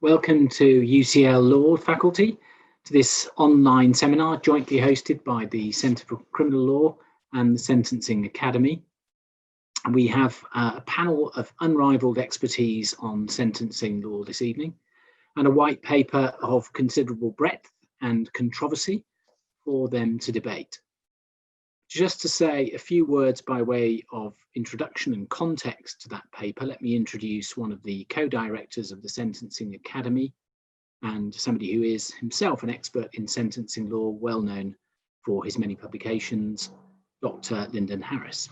Welcome to UCL Law faculty to this online seminar jointly hosted by the Centre for Criminal Law and the Sentencing Academy. And we have a panel of unrivaled expertise on sentencing law this evening and a white paper of considerable breadth and controversy for them to debate. Just to say a few words by way of introduction and context to that paper, let me introduce one of the co-directors of the Sentencing Academy and somebody who is himself an expert in sentencing law, well known for his many publications, Dr. Lyndon Harris.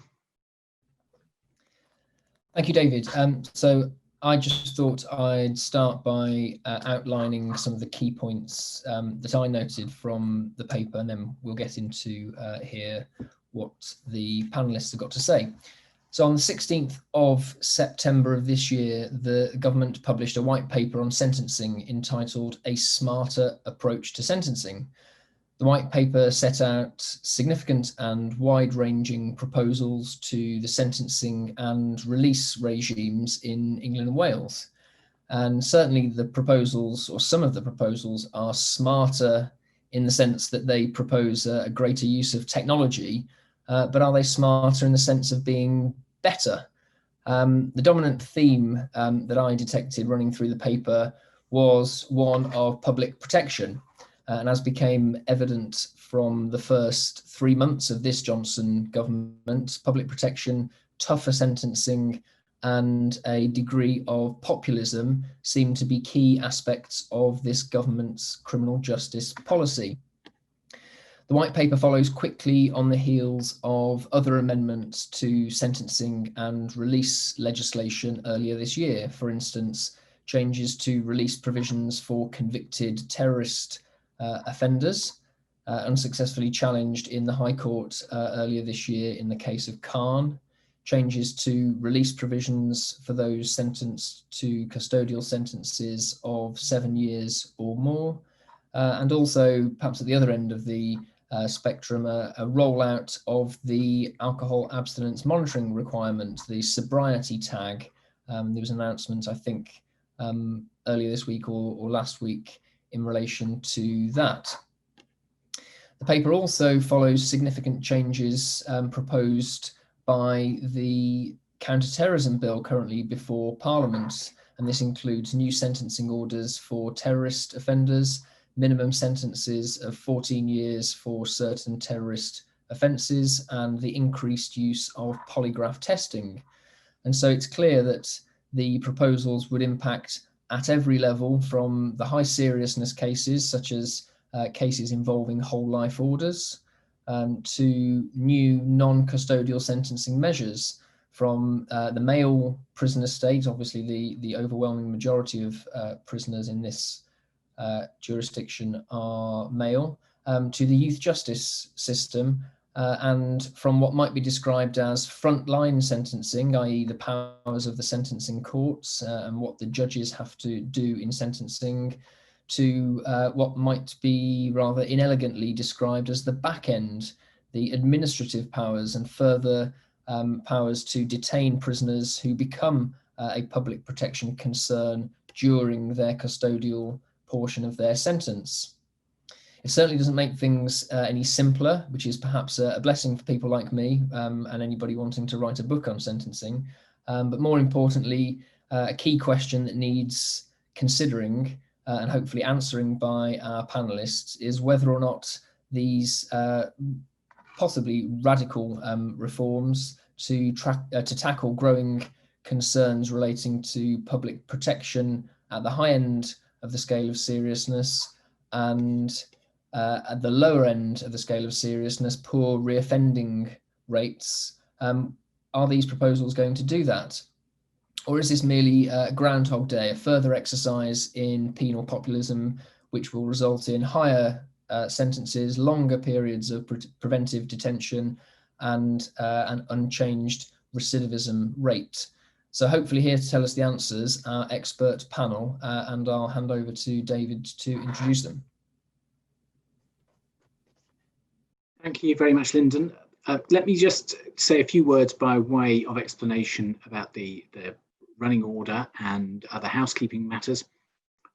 Thank you, David. So I just thought I'd start by outlining some of the key points that I noted from the paper, and then we'll get into here what the panelists have got to say. So on the 16th of September of this year, the government published a white paper on sentencing entitled A Smarter Approach to Sentencing. The white paper set out significant and wide-ranging proposals to the sentencing and release regimes in England and Wales. And certainly the proposals, or some of the proposals, are smarter in the sense that they propose a greater use of technology, but are they smarter in the sense of being better? The dominant theme that I detected running through the paper was one of public protection. And as became evident from the first 3 months of this Johnson government, public protection, tougher sentencing, and a degree of populism seem to be key aspects of this government's criminal justice policy. The white paper follows quickly on the heels of other amendments to sentencing and release legislation earlier this year. For instance, changes to release provisions for convicted terrorist offenders, unsuccessfully challenged in the High Court earlier this year in the case of Khan, changes to release provisions for those sentenced to custodial sentences of 7 years or more, and also perhaps at the other end of the spectrum, a rollout of the alcohol abstinence monitoring requirement, the sobriety tag. There was an announcement, I think, earlier this week or last week in relation to that. The paper also follows significant changes proposed by the counter-terrorism bill currently before Parliament, and this includes new sentencing orders for terrorist offenders, minimum sentences of 14 years for certain terrorist offences, and the increased use of polygraph testing. And so it's clear that the proposals would impact at every level, from the high seriousness cases, such as cases involving whole life orders, to new non-custodial sentencing measures from the male prisoner state. Obviously, the overwhelming majority of prisoners in this jurisdiction are male, to the youth justice system, and from what might be described as frontline sentencing, i.e. the powers of the sentencing courts and what the judges have to do in sentencing, to what might be rather inelegantly described as the back end, the administrative powers and further powers to detain prisoners who become a public protection concern during their custodial portion of their sentence. It certainly doesn't make things any simpler, which is perhaps a blessing for people like me and anybody wanting to write a book on sentencing. But more importantly, a key question that needs considering and hopefully answering by our panelists is whether or not these possibly radical reforms to tackle growing concerns relating to public protection at the high end of the scale of seriousness and at the lower end of the scale of seriousness, poor reoffending rates. Are these proposals going to do that? Or is this merely Groundhog Day, a further exercise in penal populism, which will result in higher sentences, longer periods of preventive detention, and an unchanged recidivism rate? So hopefully here to tell us the answers, our expert panel, and I'll hand over to David to introduce them. Thank you very much, Lyndon. Let me just say a few words by way of explanation about the running order and other housekeeping matters.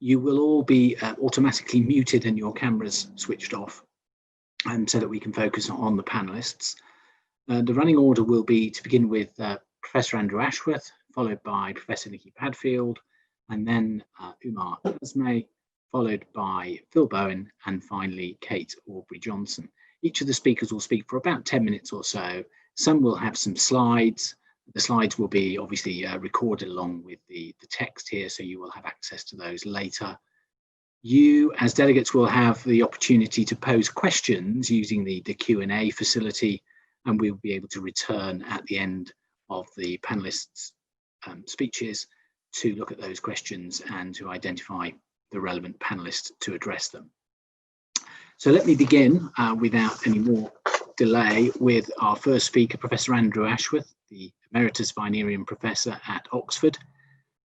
You will all be automatically muted and your cameras switched off, so that we can focus on the panelists. The running order will be to begin with Professor Andrew Ashworth, followed by Professor Nikki Padfield, and then Umar Azmeh, followed by Phil Bowen, and finally Kate Aubrey-Johnson. Each of the speakers will speak for about 10 minutes or so. Some will have some slides. The slides will be obviously recorded along with the text here, so you will have access to those later. You, as delegates, will have the opportunity to pose questions using the Q&A facility, and we'll be able to return at the end of the panelists' speeches to look at those questions and to identify the relevant panelists to address them. So let me begin without any more delay with our first speaker, Professor Andrew Ashworth, the Emeritus Vinerian Professor at Oxford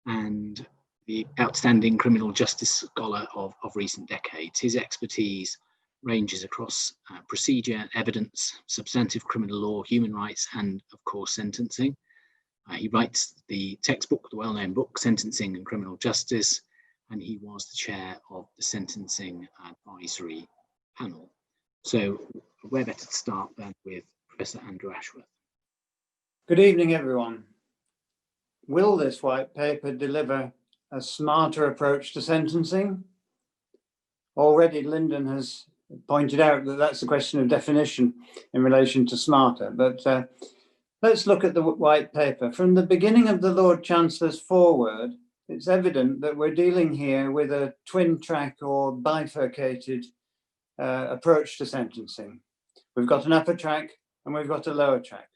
and the outstanding criminal justice scholar of recent decades. His expertise ranges across procedure, evidence, substantive criminal law, human rights, and of course sentencing. He writes the textbook, the well-known book, Sentencing and Criminal Justice, and he was the chair of the Sentencing Advisory Panel. So where better to start than with Professor Andrew Ashworth. Good evening, everyone. Will this white paper deliver a smarter approach to sentencing? Already Lyndon has pointed out that that's a question of definition in relation to smarter, but let's look at the white paper. From the beginning of the Lord Chancellor's foreword, it's evident that we're dealing here with a twin track or bifurcated approach to sentencing. We've got an upper track and we've got a lower track.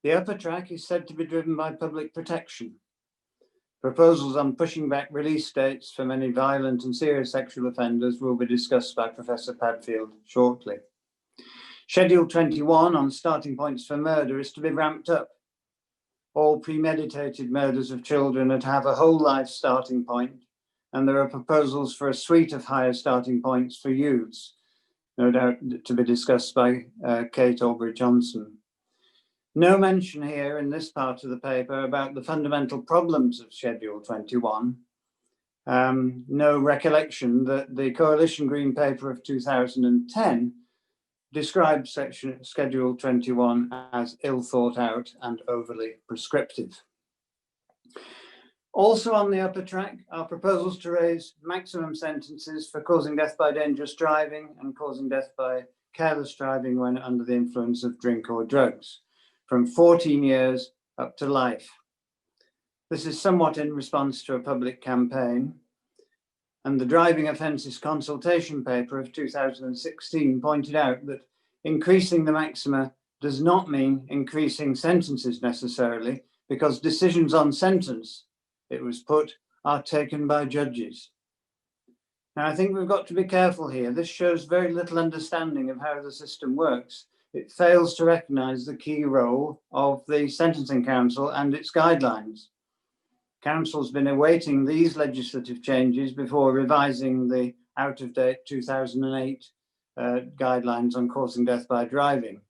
The upper track is said to be driven by public protection. Proposals on pushing back release dates for many violent and serious sexual offenders will be discussed by Professor Padfield shortly. Schedule 21 on starting points for murder is to be ramped up. All premeditated murders of children are to have a whole life starting point, and there are proposals for a suite of higher starting points for youths, no doubt to be discussed by Kate Aubrey-Johnson. No mention here in this part of the paper about the fundamental problems of Schedule 21. No recollection that the Coalition Green Paper of 2010 described Schedule 21 as ill thought out and overly prescriptive. Also on the upper track are proposals to raise maximum sentences for causing death by dangerous driving and causing death by careless driving when under the influence of drink or drugs, from 14 years up to life. This is somewhat in response to a public campaign, and the Driving Offences Consultation Paper of 2016 pointed out that increasing the maxima does not mean increasing sentences necessarily, because decisions on sentence, it was put, are taken by judges. Now, I think we've got to be careful here. This shows very little understanding of how the system works. It fails to recognise the key role of the Sentencing Council and its guidelines. Council's been awaiting these legislative changes before revising the out-of-date 2008 guidelines on causing death by driving.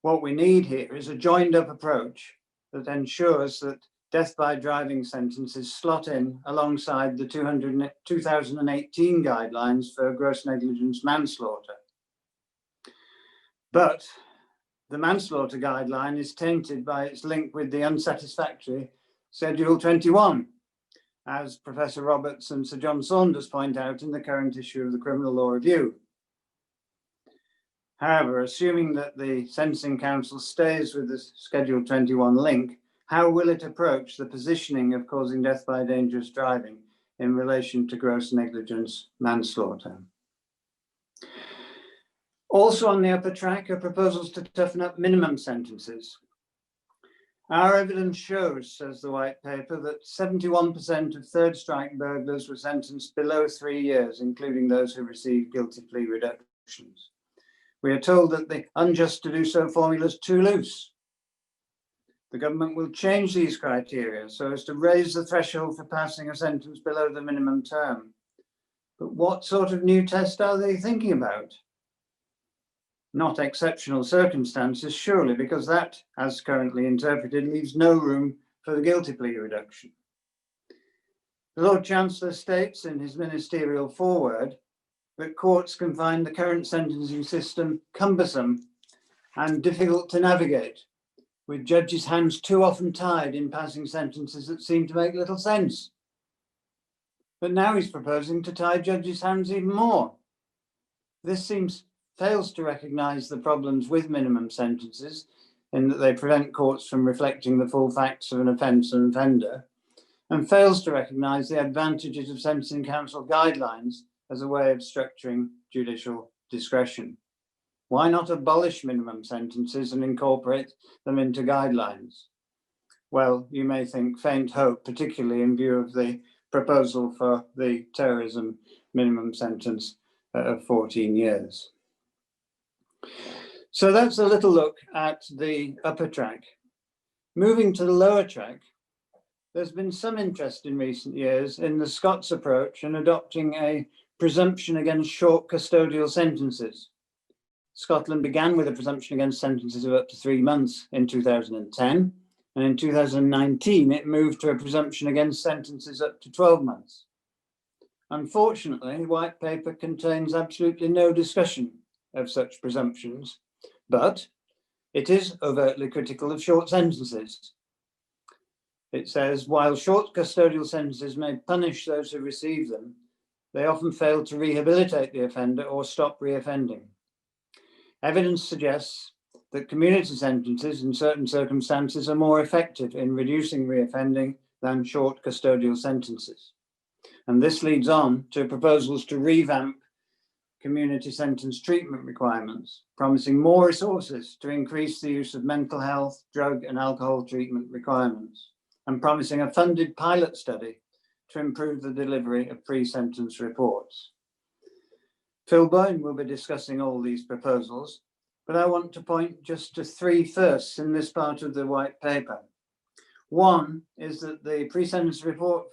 What we need here is a joined-up approach that ensures that death by driving sentences slot in alongside the 2018 guidelines for gross negligence manslaughter. But the manslaughter guideline is tainted by its link with the unsatisfactory Schedule 21, as Professor Roberts and Sir John Saunders point out in the current issue of the Criminal Law Review. However, assuming that the Sentencing Council stays with the Schedule 21 link, how will it approach the positioning of causing death by dangerous driving in relation to gross negligence manslaughter? Also on the upper track are proposals to toughen up minimum sentences. Our evidence shows, says the white paper, that 71% of third strike burglars were sentenced below 3 years, including those who received guilty plea reductions. We are told that the unjust to do so formula is too loose. The government will change these criteria so as to raise the threshold for passing a sentence below the minimum term. But what sort of new test are they thinking about? Not exceptional circumstances, surely, because that, as currently interpreted, leaves no room for the guilty plea reduction. The Lord Chancellor states in his ministerial foreword that courts can find the current sentencing system cumbersome and difficult to navigate, with judges' hands too often tied in passing sentences that seem to make little sense. But now he's proposing to tie judges' hands even more. This fails to recognise the problems with minimum sentences, in that they prevent courts from reflecting the full facts of an offence and offender, and fails to recognise the advantages of sentencing council guidelines as a way of structuring judicial discretion. Why not abolish minimum sentences and incorporate them into guidelines? Well, you may think faint hope, particularly in view of the proposal for the terrorism minimum sentence of 14 years. So that's a little look at the upper track. Moving to the lower track, there's been some interest in recent years in the Scots approach in adopting a presumption against short custodial sentences. Scotland began with a presumption against sentences of up to 3 months in 2010, and in 2019 it moved to a presumption against sentences up to 12 months. Unfortunately, the white paper contains absolutely no discussion of such presumptions, but it is overtly critical of short sentences. It says, while short custodial sentences may punish those who receive them, they often fail to rehabilitate the offender or stop reoffending. Evidence suggests that community sentences in certain circumstances are more effective in reducing reoffending than short custodial sentences. And this leads on to proposals to revamp community sentence treatment requirements, promising more resources to increase the use of mental health, drug and alcohol treatment requirements, and promising a funded pilot study to improve the delivery of pre-sentence reports. Phil Boyne will be discussing all these proposals, but I want to point just to 3 firsts in this part of the white paper. One is that the pre-sentence report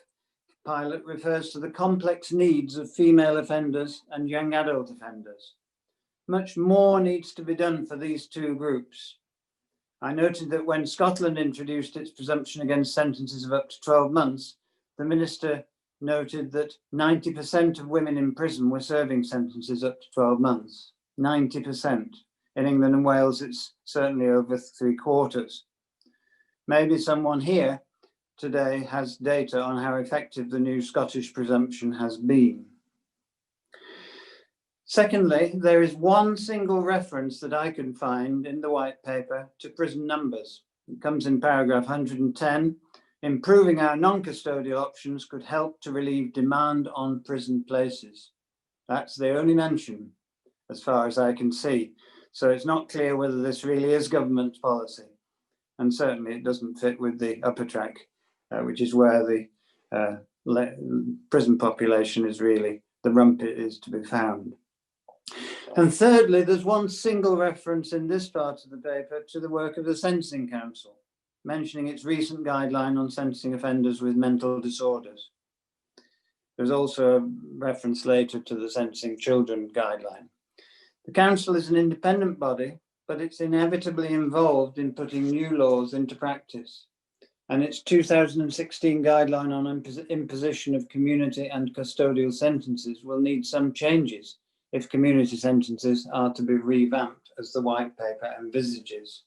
pilot refers to the complex needs of female offenders and young adult offenders. Much more needs to be done for these 2 groups. I noted that when Scotland introduced its presumption against sentences of up to 12 months, the Minister noted that 90% of women in prison were serving sentences up to 12 months. 90%. In England and Wales, it's certainly over 3/4. Maybe someone here today has data on how effective the new Scottish presumption has been. Secondly, there is one single reference that I can find in the white paper to prison numbers. It comes in paragraph 110. Improving our non-custodial options could help to relieve demand on prison places. That's the only mention, as far as I can see. So it's not clear whether this really is government policy. And certainly it doesn't fit with the upper track, which is where the prison population is really, the rumpet is to be found. And thirdly, there's one single reference in this part of the paper to the work of the Sentencing Council, mentioning its recent guideline on sentencing offenders with mental disorders. There's also a reference later to the Sentencing Children guideline. The Council is an independent body, but it's inevitably involved in putting new laws into practice. And its 2016 guideline on imposition of community and custodial sentences will need some changes if community sentences are to be revamped as the white paper envisages.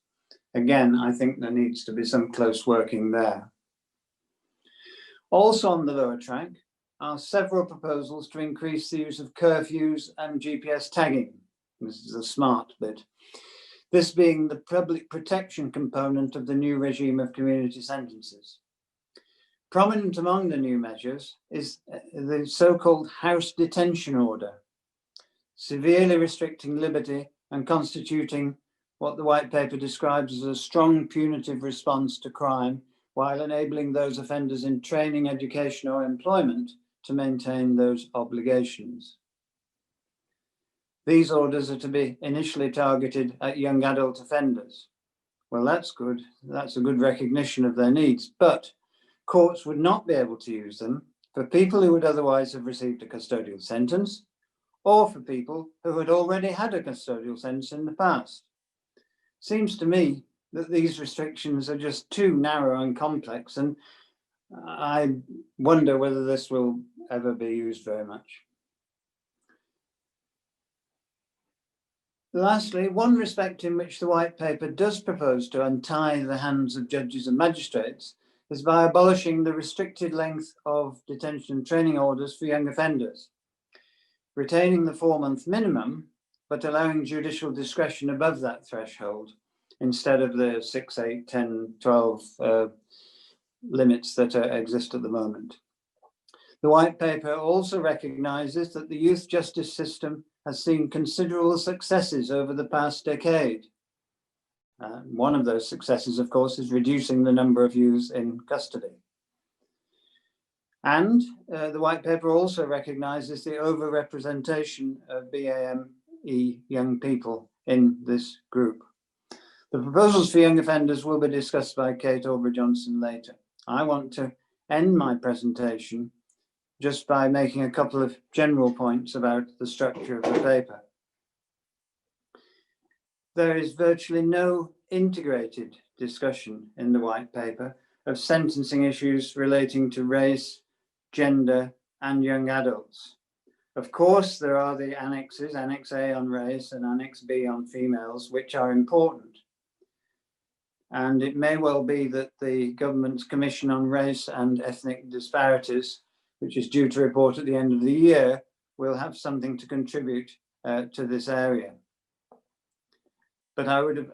Again, I think there needs to be some close working there. Also on the lower track are several proposals to increase the use of curfews and GPS tagging. This is a smart bit. This being the public protection component of the new regime of community sentences. Prominent among the new measures is the so-called house detention order, severely restricting liberty and constituting what the white paper describes as a strong punitive response to crime, while enabling those offenders in training, education or employment to maintain those obligations. These orders are to be initially targeted at young adult offenders. Well, that's good. That's a good recognition of their needs, but courts would not be able to use them for people who would otherwise have received a custodial sentence, or for people who had already had a custodial sentence in the past. Seems to me that these restrictions are just too narrow and complex, and I wonder whether this will ever be used very much. Lastly, one respect in which the white paper does propose to untie the hands of judges and magistrates is by abolishing the restricted length of detention and training orders for young offenders, retaining the 4-month minimum, but allowing judicial discretion above that threshold instead of the 6, 8, 10, 12 limits that exist at the moment. The white paper also recognises that the youth justice system has seen considerable successes over the past decade. One of those successes, of course, is reducing the number of youths in custody. And the white paper also recognises the overrepresentation of BAME young people in this group. The proposals for young offenders will be discussed by Kate Aubrey-Johnson later. I want to end my presentation just by making a couple of general points about the structure of the paper. There is virtually no integrated discussion in the white paper of sentencing issues relating to race, gender, and young adults. Of course, there are the annexes, Annex A on race and Annex B on females, which are important. And it may well be that the government's Commission on Race and Ethnic Disparities, which is due to report at the end of the year, will have something to contribute to this area. But I would have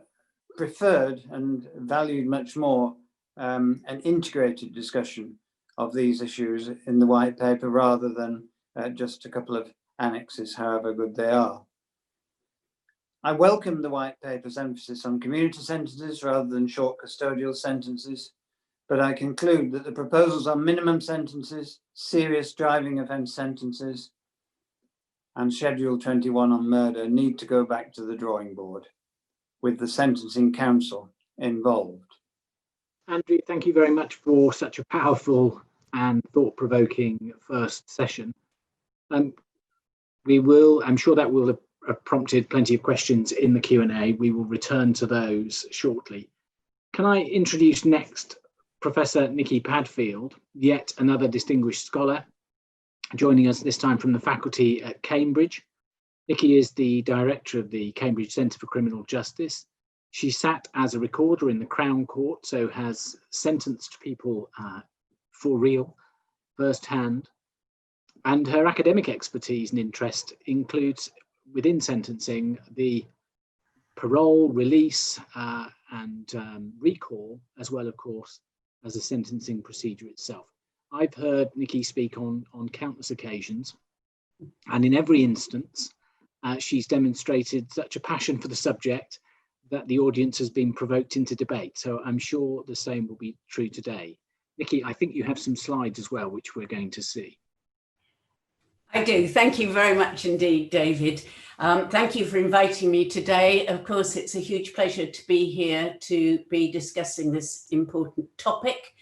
preferred and valued much more an integrated discussion of these issues in the white paper rather than just a couple of annexes, however good they are. I welcome the white paper's emphasis on community sentences rather than short custodial sentences, but I conclude that the proposals on minimum sentences, serious driving offence sentences, and Schedule 21 on murder need to go back to the drawing board with the Sentencing Council involved. Andrew, thank you very much for such a powerful and thought-provoking first session. I'm sure that will have prompted plenty of questions in the Q&A. We will return to those shortly. Can I introduce next Professor Nikki Padfield, yet another distinguished scholar, joining us this time from the faculty at Cambridge. Nikki is the director of the Cambridge Centre for Criminal Justice. She sat as a recorder in the Crown Court, so has sentenced people for real, firsthand. And her academic expertise and interest includes, within sentencing, the parole, release, and recall, as well, of course, as the sentencing procedure itself. I've heard Nikki speak on countless occasions, and in every instance, she's demonstrated such a passion for the subject that the audience has been provoked into debate. So I'm sure the same will be true today. Nikki, I think you have some slides as well, which we're going to see. I do. Thank you very much indeed, David. Thank you for inviting me today. Of course, it's a huge pleasure to be here to be discussing this important topic.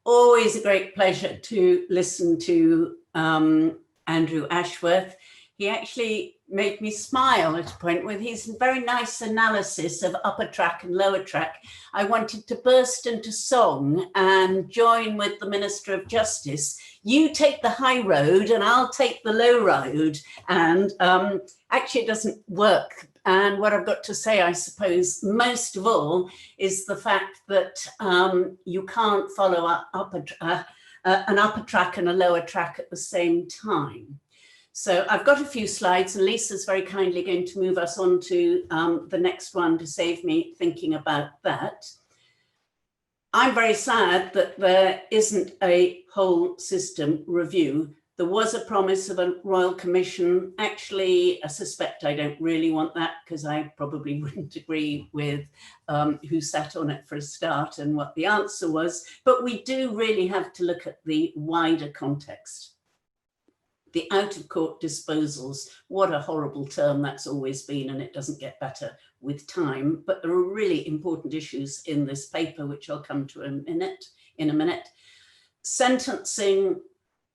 Always a great pleasure to listen to Andrew Ashworth. He actually made me smile at a point with his very nice analysis of upper track and lower track. I wanted to burst into song and join with the Minister of Justice. You take the high road and I'll take the low road. And actually it doesn't work. And what I've got to say, I suppose, most of all, is the fact that you can't follow an upper track and a lower track at the same time. So I've got a few slides and Lisa's very kindly going to move us on to the next one to save me thinking about that. I'm very sad that there isn't a whole system review. There was a promise of a Royal Commission. Actually, I suspect I don't really want that because I probably wouldn't agree with who sat on it for a start and what the answer was. But we do really have to look at the wider context. The out-of-court disposals, what a horrible term that's always been, and it doesn't get better with time. But there are really important issues in this paper, which I'll come to in a minute. Sentencing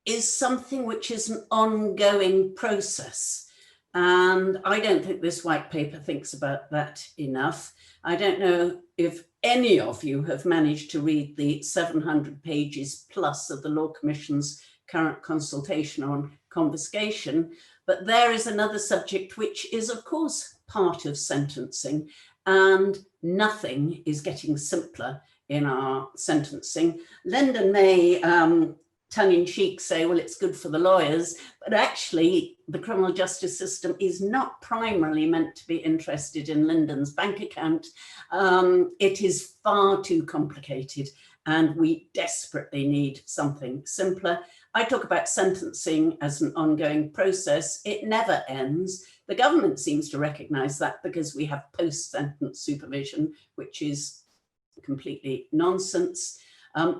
is something which is an ongoing process. And I don't think this white paper thinks about that enough. I don't know if any of you have managed to read the 700 pages plus of the Law Commission's current consultation on confiscation, but there is another subject which is, of course, part of sentencing, and nothing is getting simpler in our sentencing. Lyndon may tongue-in-cheek say, well, it's good for the lawyers, but actually the criminal justice system is not primarily meant to be interested in Lyndon's bank account. It is far too complicated, and we desperately need something simpler. I talk about sentencing as an ongoing process. It never ends. The government seems to recognize that because we have post-sentence supervision, which is completely nonsense.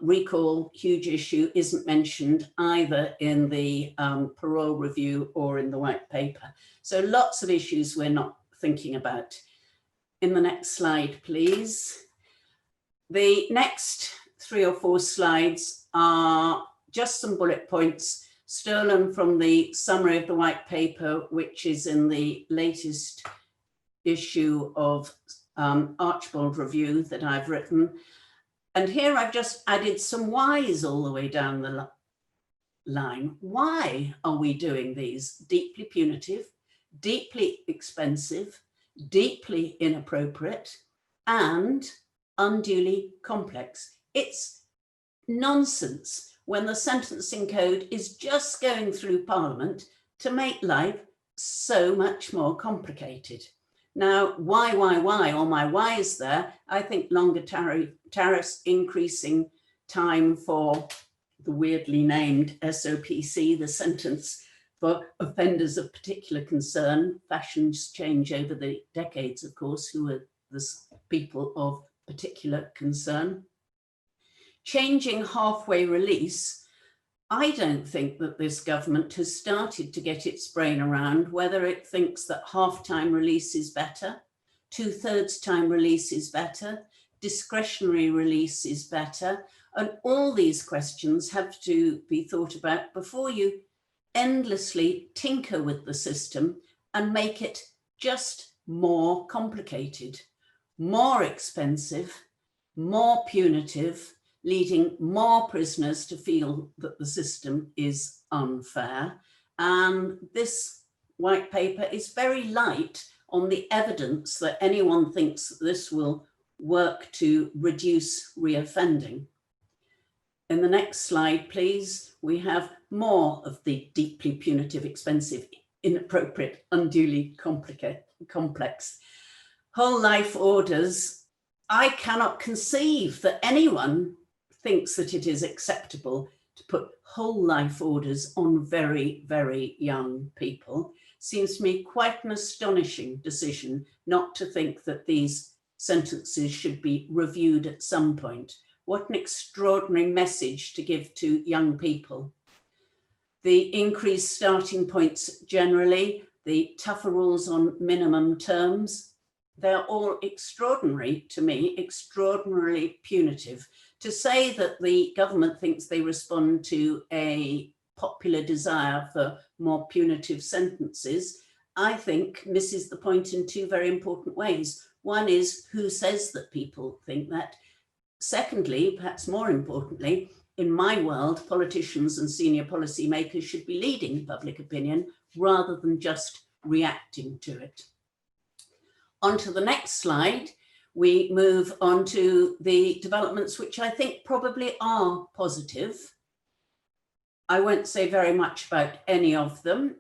Recall, huge issue, isn't mentioned either in the parole review or in the white paper. So lots of issues we're not thinking about. In the next slide, please. The next 3 or 4 slides are just some bullet points stolen from the summary of the white paper, which is in the latest issue of Archbold Review that I've written. And here I've just added some whys all the way down the line. Why are we doing these? Deeply punitive, deeply expensive, deeply inappropriate, and unduly complex. It's nonsense when the sentencing code is just going through Parliament to make life so much more complicated. Now, why, all my whys there? I think longer tariffs, increasing time for the weirdly named SOPC, the sentence for offenders of particular concern. Fashions change over the decades, of course, who are the people of particular concern. Changing halfway release. I don't think that this government has started to get its brain around whether it thinks that half-time release is better, 2/3 time release is better, discretionary release is better. And all these questions have to be thought about before you endlessly tinker with the system and make it just more complicated, more expensive, more punitive, leading more prisoners to feel that the system is unfair. And this white paper is very light on the evidence that anyone thinks that this will work to reduce reoffending. In the next slide, please, we have more of the deeply punitive, expensive, inappropriate, unduly complex. Whole life orders. I cannot conceive that anyone thinks that it is acceptable to put whole life orders on very, very young people. Seems to me quite an astonishing decision not to think that these sentences should be reviewed at some point. What an extraordinary message to give to young people. The increased starting points generally, the tougher rules on minimum terms, they're all extraordinary to me, extraordinarily punitive. To say that the government thinks they respond to a popular desire for more punitive sentences, I think misses the point in 2 very important ways. One is, who says that people think that? Secondly, perhaps more importantly, in my world, politicians and senior policymakers should be leading public opinion rather than just reacting to it. On to the next slide. We move on to the developments which I think probably are positive. I won't say very much about any of them.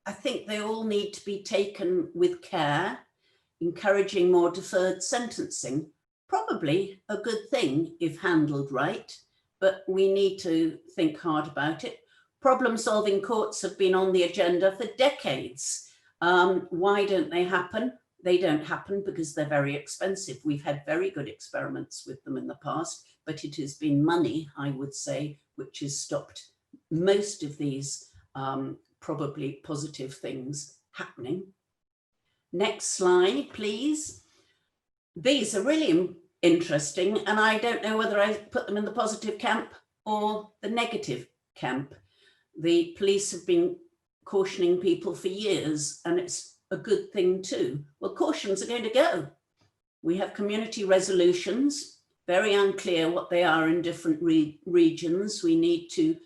I think they all need to be taken with care, encouraging more deferred sentencing. Probably a good thing if handled right, but we need to think hard about it. Problem-solving courts have been on the agenda for decades. Why don't they happen? They don't happen because they're very expensive. We've had very good experiments with them in the past, but it has been money, I would say, which has stopped most of these probably positive things happening. Next slide, please. These are really interesting, and I don't know whether I put them in the positive camp or the negative camp. The police have been cautioning people for years, and it's a good thing too. Well, cautions are going to go. We have community resolutions, very unclear what they are in different regions. We need to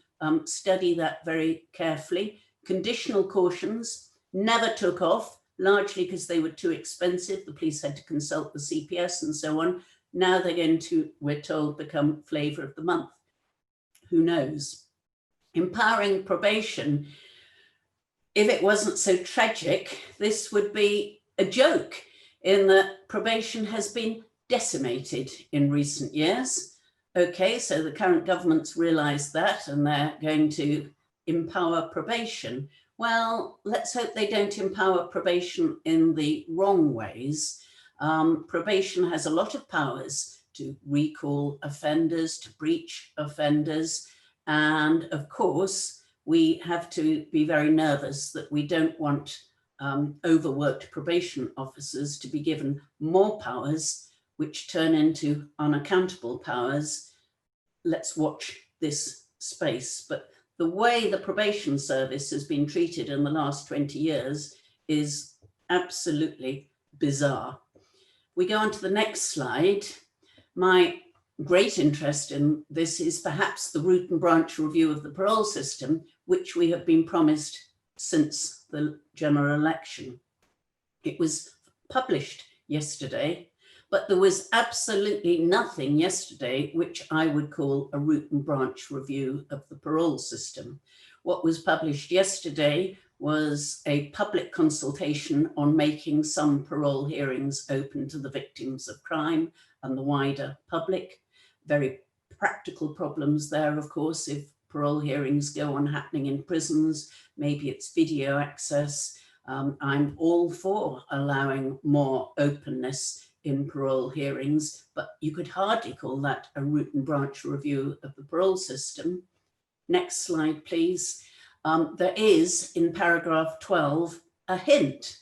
study that very carefully. Conditional cautions never took off, largely because they were too expensive. The police had to consult the CPS and so on. Now they're going to, we're told, become flavour of the month. Who knows? Empowering probation, if it wasn't so tragic, this would be a joke, in that probation has been decimated in recent years. Okay, so the current government's realised that and they're going to empower probation. Well, let's hope they don't empower probation in the wrong ways. Probation has a lot of powers to recall offenders, to breach offenders, and of course, we have to be very nervous that we don't want overworked probation officers to be given more powers, which turn into unaccountable powers. Let's watch this space. But the way the probation service has been treated in the last 20 years is absolutely bizarre. We go on to the next slide. My great interest in this is perhaps the root and branch review of the parole system, which we have been promised since the general election. It was published yesterday, but there was absolutely nothing yesterday which I would call a root and branch review of the parole system. What was published yesterday was a public consultation on making some parole hearings open to the victims of crime and the wider public. Very practical problems there, of course, if parole hearings go on happening in prisons, maybe it's video access. I'm all for allowing more openness in parole hearings, but you could hardly call that a root and branch review of the parole system. Next slide, please. There is, in paragraph 12, a hint.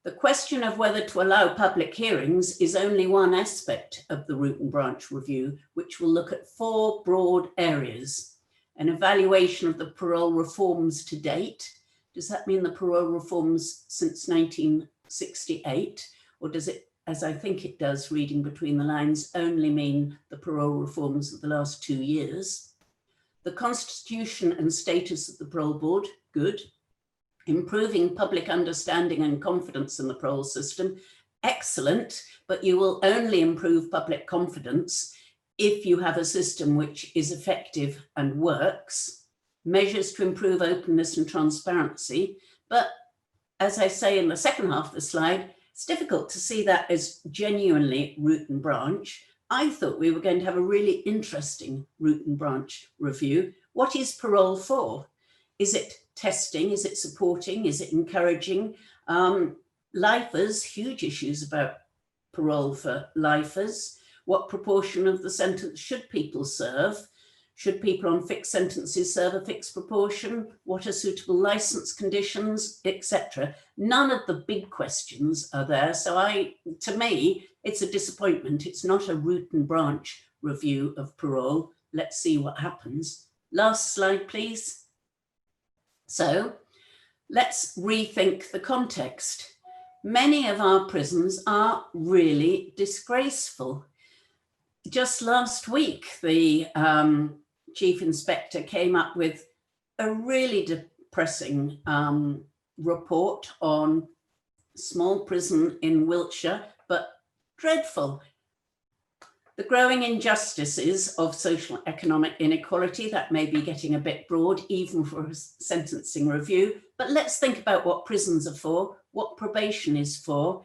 The question of whether to allow public hearings is only one aspect of the root and branch review, which will look at 4 broad areas. An evaluation of the parole reforms to date. Does that mean the parole reforms since 1968? Or does it, as I think it does, reading between the lines, only mean the parole reforms of the last 2 years? The constitution and status of the parole board, good. Improving public understanding and confidence in the parole system, excellent, but you will only improve public confidence if you have a system which is effective and works. Measures to improve openness and transparency, but as I say in the second half of the slide, it's difficult to see that as genuinely root and branch. I thought we were going to have a really interesting root and branch review. What is parole for? Is it testing? Is it supporting? Is it encouraging? Lifers, huge issues about parole for lifers. What proportion of the sentence should people serve? Should people on fixed sentences serve a fixed proportion? What are suitable license conditions, etc.? None of the big questions are there. So to me, it's a disappointment. It's not a root and branch review of parole. Let's see what happens. Last slide, please. So let's rethink the context. Many of our prisons are really disgraceful. Just last week, the Chief Inspector came up with a really depressing report on small prison in Wiltshire, but dreadful. The growing injustices of social economic inequality, that may be getting a bit broad, even for a sentencing review, but let's think about what prisons are for, what probation is for.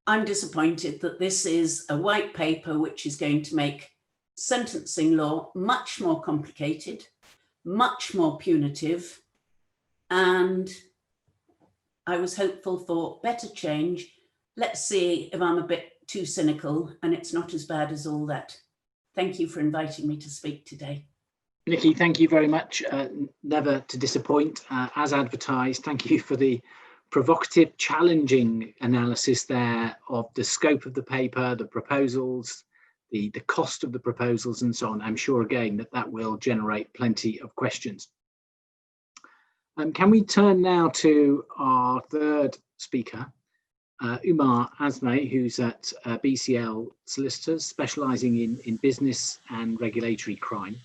I'm disappointed that this is a white paper which is going to make sentencing law much more complicated, much more punitive, and I was hopeful for better change. Let's see if I'm a bit too cynical and it's not as bad as all that. Thank you for inviting me to speak today. Nikki, thank you very much. Never to disappoint, as advertised. Thank you for the provocative, challenging analysis there of the scope of the paper, the proposals, the cost of the proposals and so on. I'm sure again that will generate plenty of questions. Can we turn now to our third speaker, Umar Azmeh, who's at BCL Solicitors, specialising in business and regulatory crime.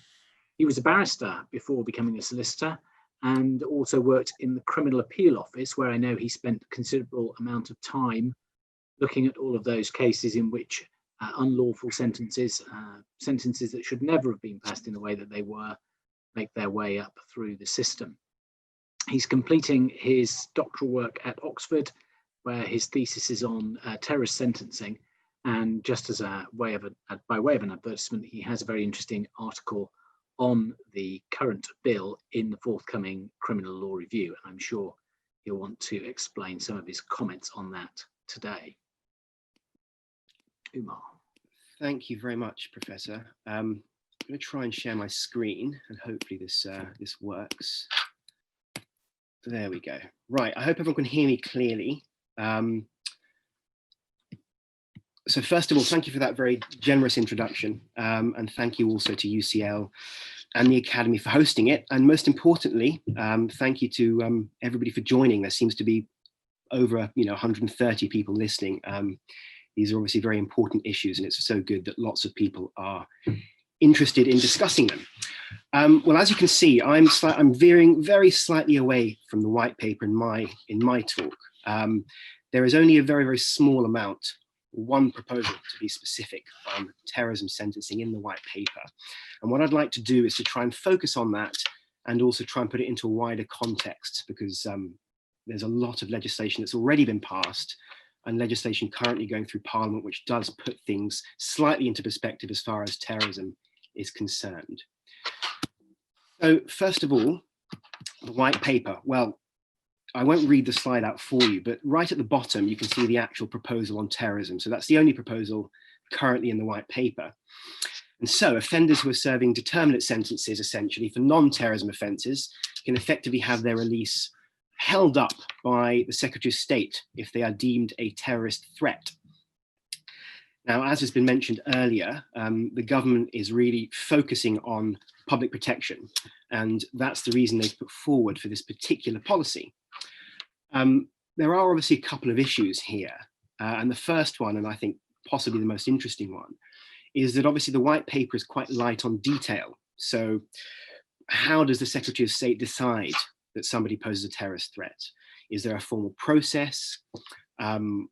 He was a barrister before becoming a solicitor and also worked in the Criminal Appeal Office, where I know he spent a considerable amount of time looking at all of those cases in which unlawful sentences that should never have been passed in the way that they were, make their way up through the system. He's completing his doctoral work at Oxford, where his thesis is on terrorist sentencing. And just as by way of an advertisement, he has a very interesting article on the current bill in the forthcoming Criminal Law Review. And I'm sure he'll want to explain some of his comments on that today. Umar. Thank you very much, Professor. I'm going to try and share my screen, and hopefully this works. There we go. Right, I hope everyone can hear me clearly. So first of all, thank you for that very generous introduction, and thank you also to UCL and the Academy for hosting it. And most importantly, thank you to everybody for joining. There seems to be over 130 people listening. These are obviously very important issues, and it's so good that lots of people are interested in discussing them. Well, as you can see, I'm veering very slightly away from the white paper in my talk. There is only a very, very small amount, one proposal to be specific, on terrorism sentencing in the white paper. And what I'd like to do is to try and focus on that and also try and put it into a wider context, because there's a lot of legislation that's already been passed and legislation currently going through Parliament, which does put things slightly into perspective as far as terrorism is concerned. So first of all, the white paper. Well, I won't read the slide out for you, but right at the bottom, you can see the actual proposal on terrorism. So that's the only proposal currently in the white paper. And so offenders who are serving determinate sentences, essentially for non-terrorism offences, can effectively have their release held up by the Secretary of State if they are deemed a terrorist threat. Now, as has been mentioned earlier, the government is really focusing on public protection, and that's the reason they've put forward for this particular policy. There are obviously a couple of issues here, and the first one, and I think possibly the most interesting one, is that obviously the white paper is quite light on detail. So how does the Secretary of State decide that somebody poses a terrorist threat? Is there a formal process?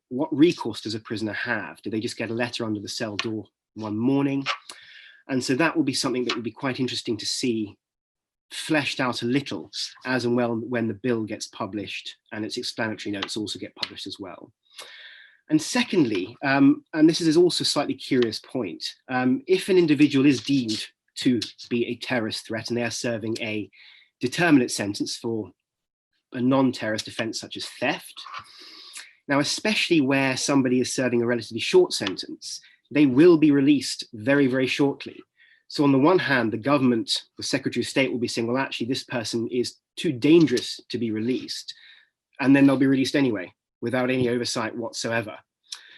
What recourse does a prisoner have? Do they just get a letter under the cell door one morning? And so that will be something that would be quite interesting to see fleshed out a little as and when the bill gets published, and its explanatory notes also get published as well. And secondly, and this is also a slightly curious point, if an individual is deemed to be a terrorist threat and they are serving a determinate sentence for a non-terrorist offence such as theft, now especially where somebody is serving a relatively short sentence, they will be released very, very shortly. So on the one hand, the government, the Secretary of State will be saying, well, actually, this person is too dangerous to be released, and then they'll be released anyway, without any oversight whatsoever.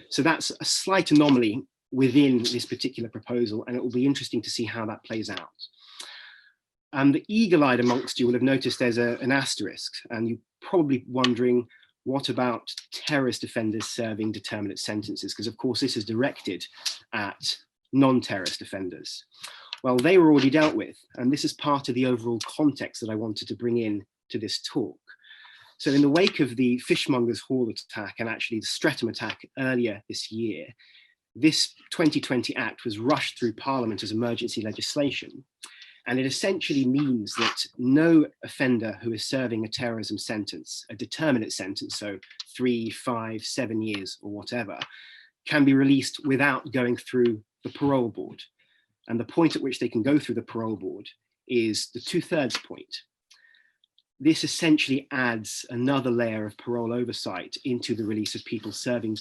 So that's a slight anomaly within this particular proposal, and it will be interesting to see how that plays out. The eagle-eyed amongst you will have noticed there's an asterisk, and you're probably wondering, what about terrorist offenders serving determinate sentences? Because of course this is directed at non-terrorist offenders. Well, they were already dealt with, and this is part of the overall context that I wanted to bring in to this talk. So in the wake of the Fishmongers Hall attack and actually the Streatham attack earlier this year, this 2020 Act was rushed through Parliament as emergency legislation. And it essentially means that no offender who is serving a terrorism sentence, a determinate sentence, so 3, 5, 7 years or whatever, can be released without going through the parole board. And the point at which they can go through the parole board is the 2/3 point. This essentially adds another layer of parole oversight into the release of people serving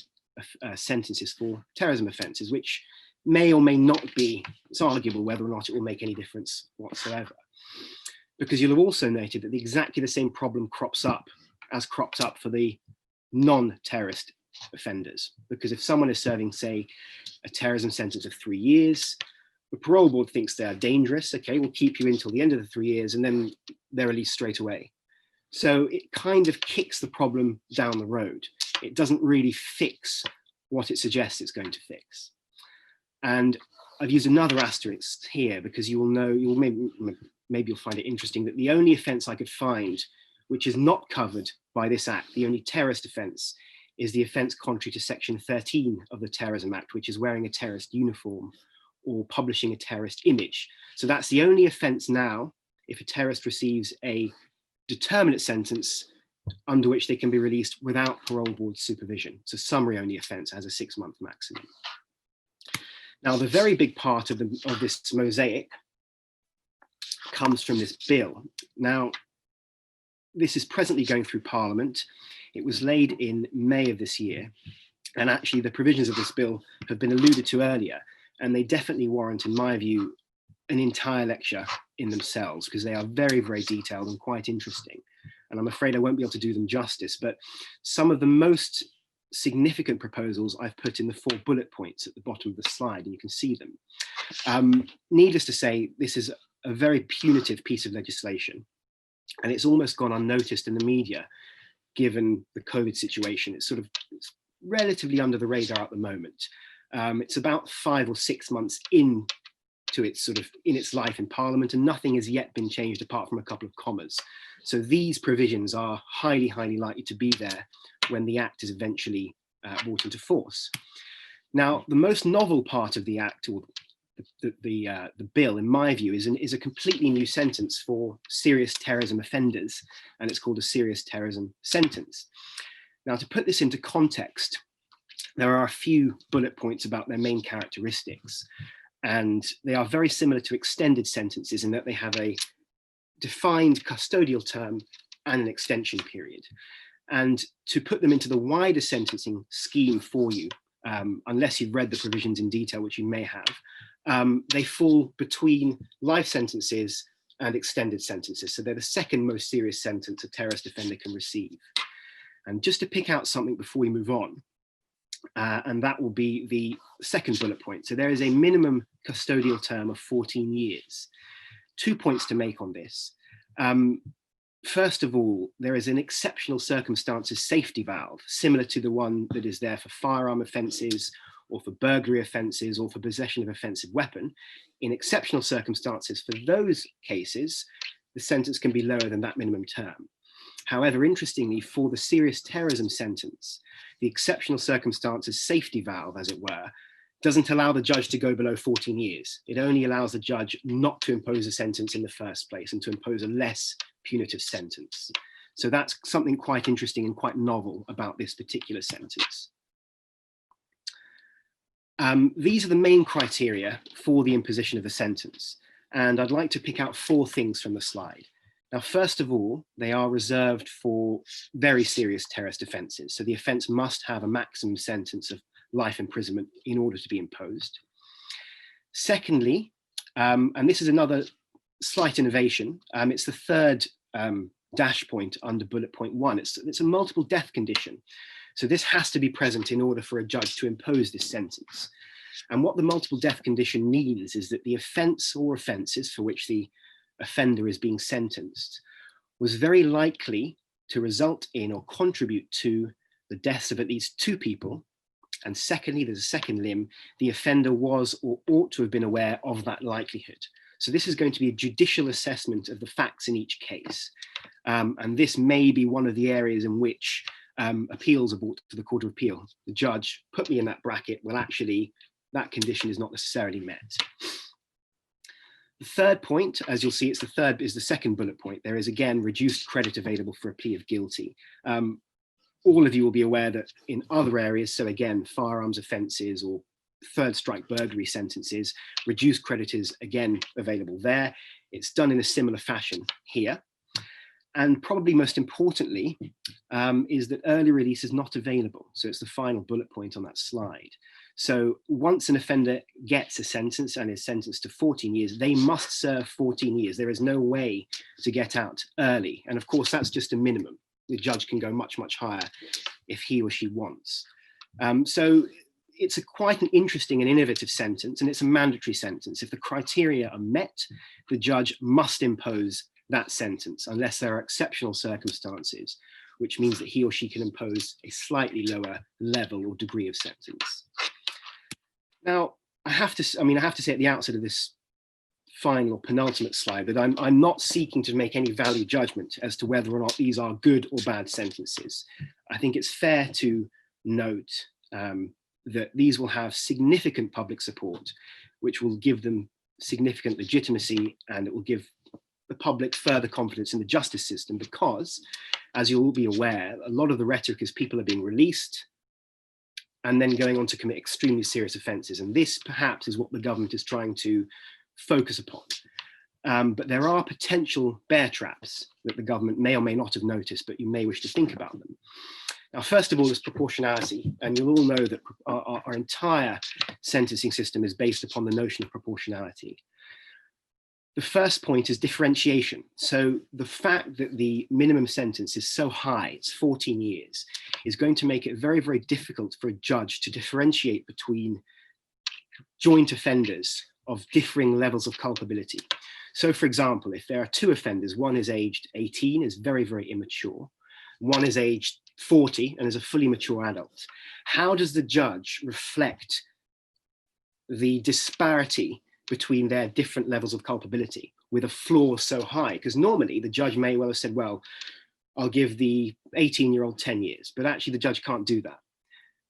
sentences for terrorism offences, which may or may not be, it's arguable whether or not it will make any difference whatsoever. Because you'll have also noted that exactly the same problem crops up as cropped up for the non-terrorist offenders. Because if someone is serving, say, a terrorism sentence of 3 years, the parole board thinks they are dangerous, okay, we'll keep you until the end of the 3 years, and then they're released straight away. So it kind of kicks the problem down the road. It doesn't really fix what it suggests it's going to fix. And I've used another asterisk here because you will know, maybe you'll find it interesting that the only offence I could find which is not covered by this act, the only terrorist offence, is the offence contrary to section 13 of the Terrorism Act, which is wearing a terrorist uniform or publishing a terrorist image. So that's the only offence now, if a terrorist receives a determinate sentence under which they can be released without parole board supervision. So summary only offence has a 6-month maximum. Now, the very big part of this mosaic comes from this bill. Now, this is presently going through Parliament. It was laid in May of this year. And actually the provisions of this bill have been alluded to earlier, and they definitely warrant, in my view, an entire lecture in themselves, because they are very, very detailed and quite interesting. And I'm afraid I won't be able to do them justice, but some of the most significant proposals I've put in the 4 bullet points at the bottom of the slide, and you can see them. Needless to say, this is a very punitive piece of legislation, and it's almost gone unnoticed in the media, given the COVID situation. It's relatively under the radar at the moment. It's about 5 or 6 months into its in its life in Parliament, and nothing has yet been changed apart from a couple of commas. So these provisions are highly, highly likely to be there when the Act is eventually brought into force. Now, the most novel part of the Act, or the bill, in my view, is a completely new sentence for serious terrorism offenders, and it's called a serious terrorism sentence. Now, to put this into context, there are a few bullet points about their main characteristics, and they are very similar to extended sentences in that they have a defined custodial term and an extension period. And to put them into the wider sentencing scheme for you, unless you've read the provisions in detail, which you may have, they fall between life sentences and extended sentences. So they're the second most serious sentence a terrorist offender can receive. And just to pick out something before we move on, and that will be the second bullet point. So there is a minimum custodial term of 14 years. 2 points to make on this. First of all, there is an exceptional circumstances safety valve, similar to the one that is there for firearm offences or for burglary offences or for possession of offensive weapon. In exceptional circumstances, for those cases, the sentence can be lower than that minimum term. However, interestingly, for the serious terrorism sentence, the exceptional circumstances safety valve, as it were, doesn't allow the judge to go below 14 years. It only allows the judge not to impose a sentence in the first place and to impose a less punitive sentence. So that's something quite interesting and quite novel about this particular sentence. These are the main criteria for the imposition of a sentence. And I'd like to pick out 4 things from the slide. Now, first of all, they are reserved for very serious terrorist offences. So the offence must have a maximum sentence of life imprisonment in order to be imposed. Secondly, and this is another slight innovation, it's the third dash point under bullet point 1. It's a multiple death condition. So this has to be present in order for a judge to impose this sentence. And what the multiple death condition means is that the offence or offences for which the offender is being sentenced was very likely to result in or contribute to the deaths of at least 2 people. And secondly, there's a second limb, the offender was or ought to have been aware of that likelihood. So this is going to be a judicial assessment of the facts in each case. And this may be one of the areas in which appeals are brought to the Court of Appeal. The judge put me in that bracket. Well, actually, that condition is not necessarily met. The third point, as you'll see, is the second bullet point. There is again reduced credit available for a plea of guilty. All of you will be aware that in other areas, so again, firearms offences or third strike burglary sentences, reduced credit is again available there. It's done in a similar fashion here. And probably most importantly, is that early release is not available. So it's the final bullet point on that slide. So once an offender gets a sentence and is sentenced to 14 years, they must serve 14 years. There is no way to get out early. And of course, that's just a minimum. The judge can go much, much higher if he or she wants. So it's quite an interesting and innovative sentence, and it's a mandatory sentence. If the criteria are met, the judge must impose that sentence unless there are exceptional circumstances, which means that he or she can impose a slightly lower level or degree of sentence. Now, I have to say at the outset of this final or penultimate slide that I'm not seeking to make any value judgment as to whether or not these are good or bad sentences. I think it's fair to note that these will have significant public support, which will give them significant legitimacy, and it will give the public further confidence in the justice system, because, as you'll all be aware, a lot of the rhetoric is people are being released and then going on to commit extremely serious offences. And this perhaps is what the government is trying to focus upon. But there are potential bear traps that the government may or may not have noticed, but you may wish to think about them. Now, first of all, is proportionality, and you'll all know that our entire sentencing system is based upon the notion of proportionality. The first point is differentiation. So the fact that the minimum sentence is so high, it's 14 years, is going to make it very, very difficult for a judge to differentiate between joint offenders of differing levels of culpability. So, for example, if there are two offenders, one is aged 18, is very, very immature, one is aged 40 and is a fully mature adult, how does the judge reflect the disparity between their different levels of culpability with a floor so high? Because normally the judge may well have said, well, I'll give the 18-year-old 10 years, but actually the judge can't do that.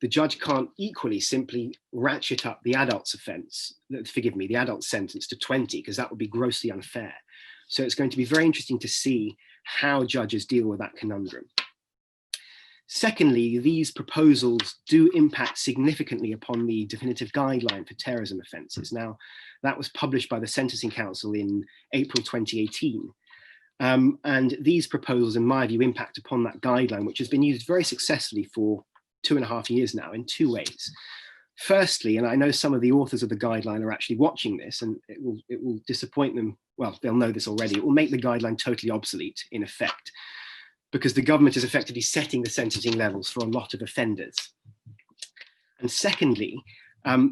The judge can't equally simply ratchet up the adult's offence, the adult sentence to 20, because that would be grossly unfair. So it's going to be very interesting to see how judges deal with that conundrum. Secondly, these proposals do impact significantly upon the definitive guideline for terrorism offences. Now, that was published by the Sentencing Council in April 2018. And these proposals, in my view, impact upon that guideline, which has been used very successfully for 2.5 years now in two ways. Firstly, and I know some of the authors of the guideline are actually watching this, and it will disappoint them. Well, they'll know this already. It will make the guideline totally obsolete in effect, because the government is effectively setting the sentencing levels for a lot of offenders. And secondly,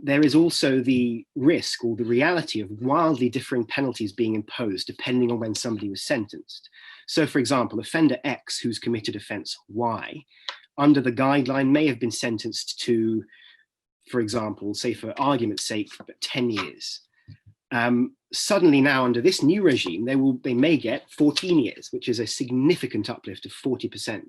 there is also the risk or the reality of wildly differing penalties being imposed depending on when somebody was sentenced. So, for example, offender X, who's committed offence Y, under the guideline may have been sentenced to, for example, say for argument's sake, 10 years. Suddenly now, under this new regime, they may get 14 years, which is a significant uplift of 40%.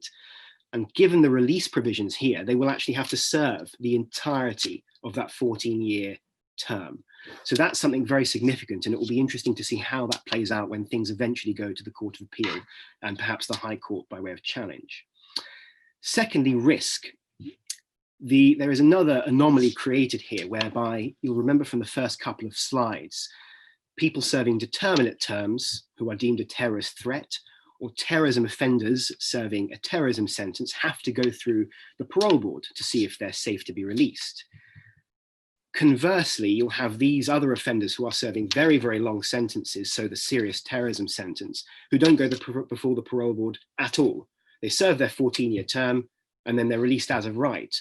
And given the release provisions here, they will actually have to serve the entirety of that 14-year term. So that's something very significant, and it will be interesting to see how that plays out when things eventually go to the Court of Appeal and perhaps the High Court by way of challenge. Secondly, risk. There is another anomaly created here, whereby you'll remember from the first couple of slides, people serving determinate terms who are deemed a terrorist threat, or terrorism offenders serving a terrorism sentence, have to go through the parole board to see if they're safe to be released. Conversely, you'll have these other offenders who are serving very, very long sentences, so the serious terrorism sentence, who don't go before the parole board at all. They serve their 14-year term and then they're released as of right.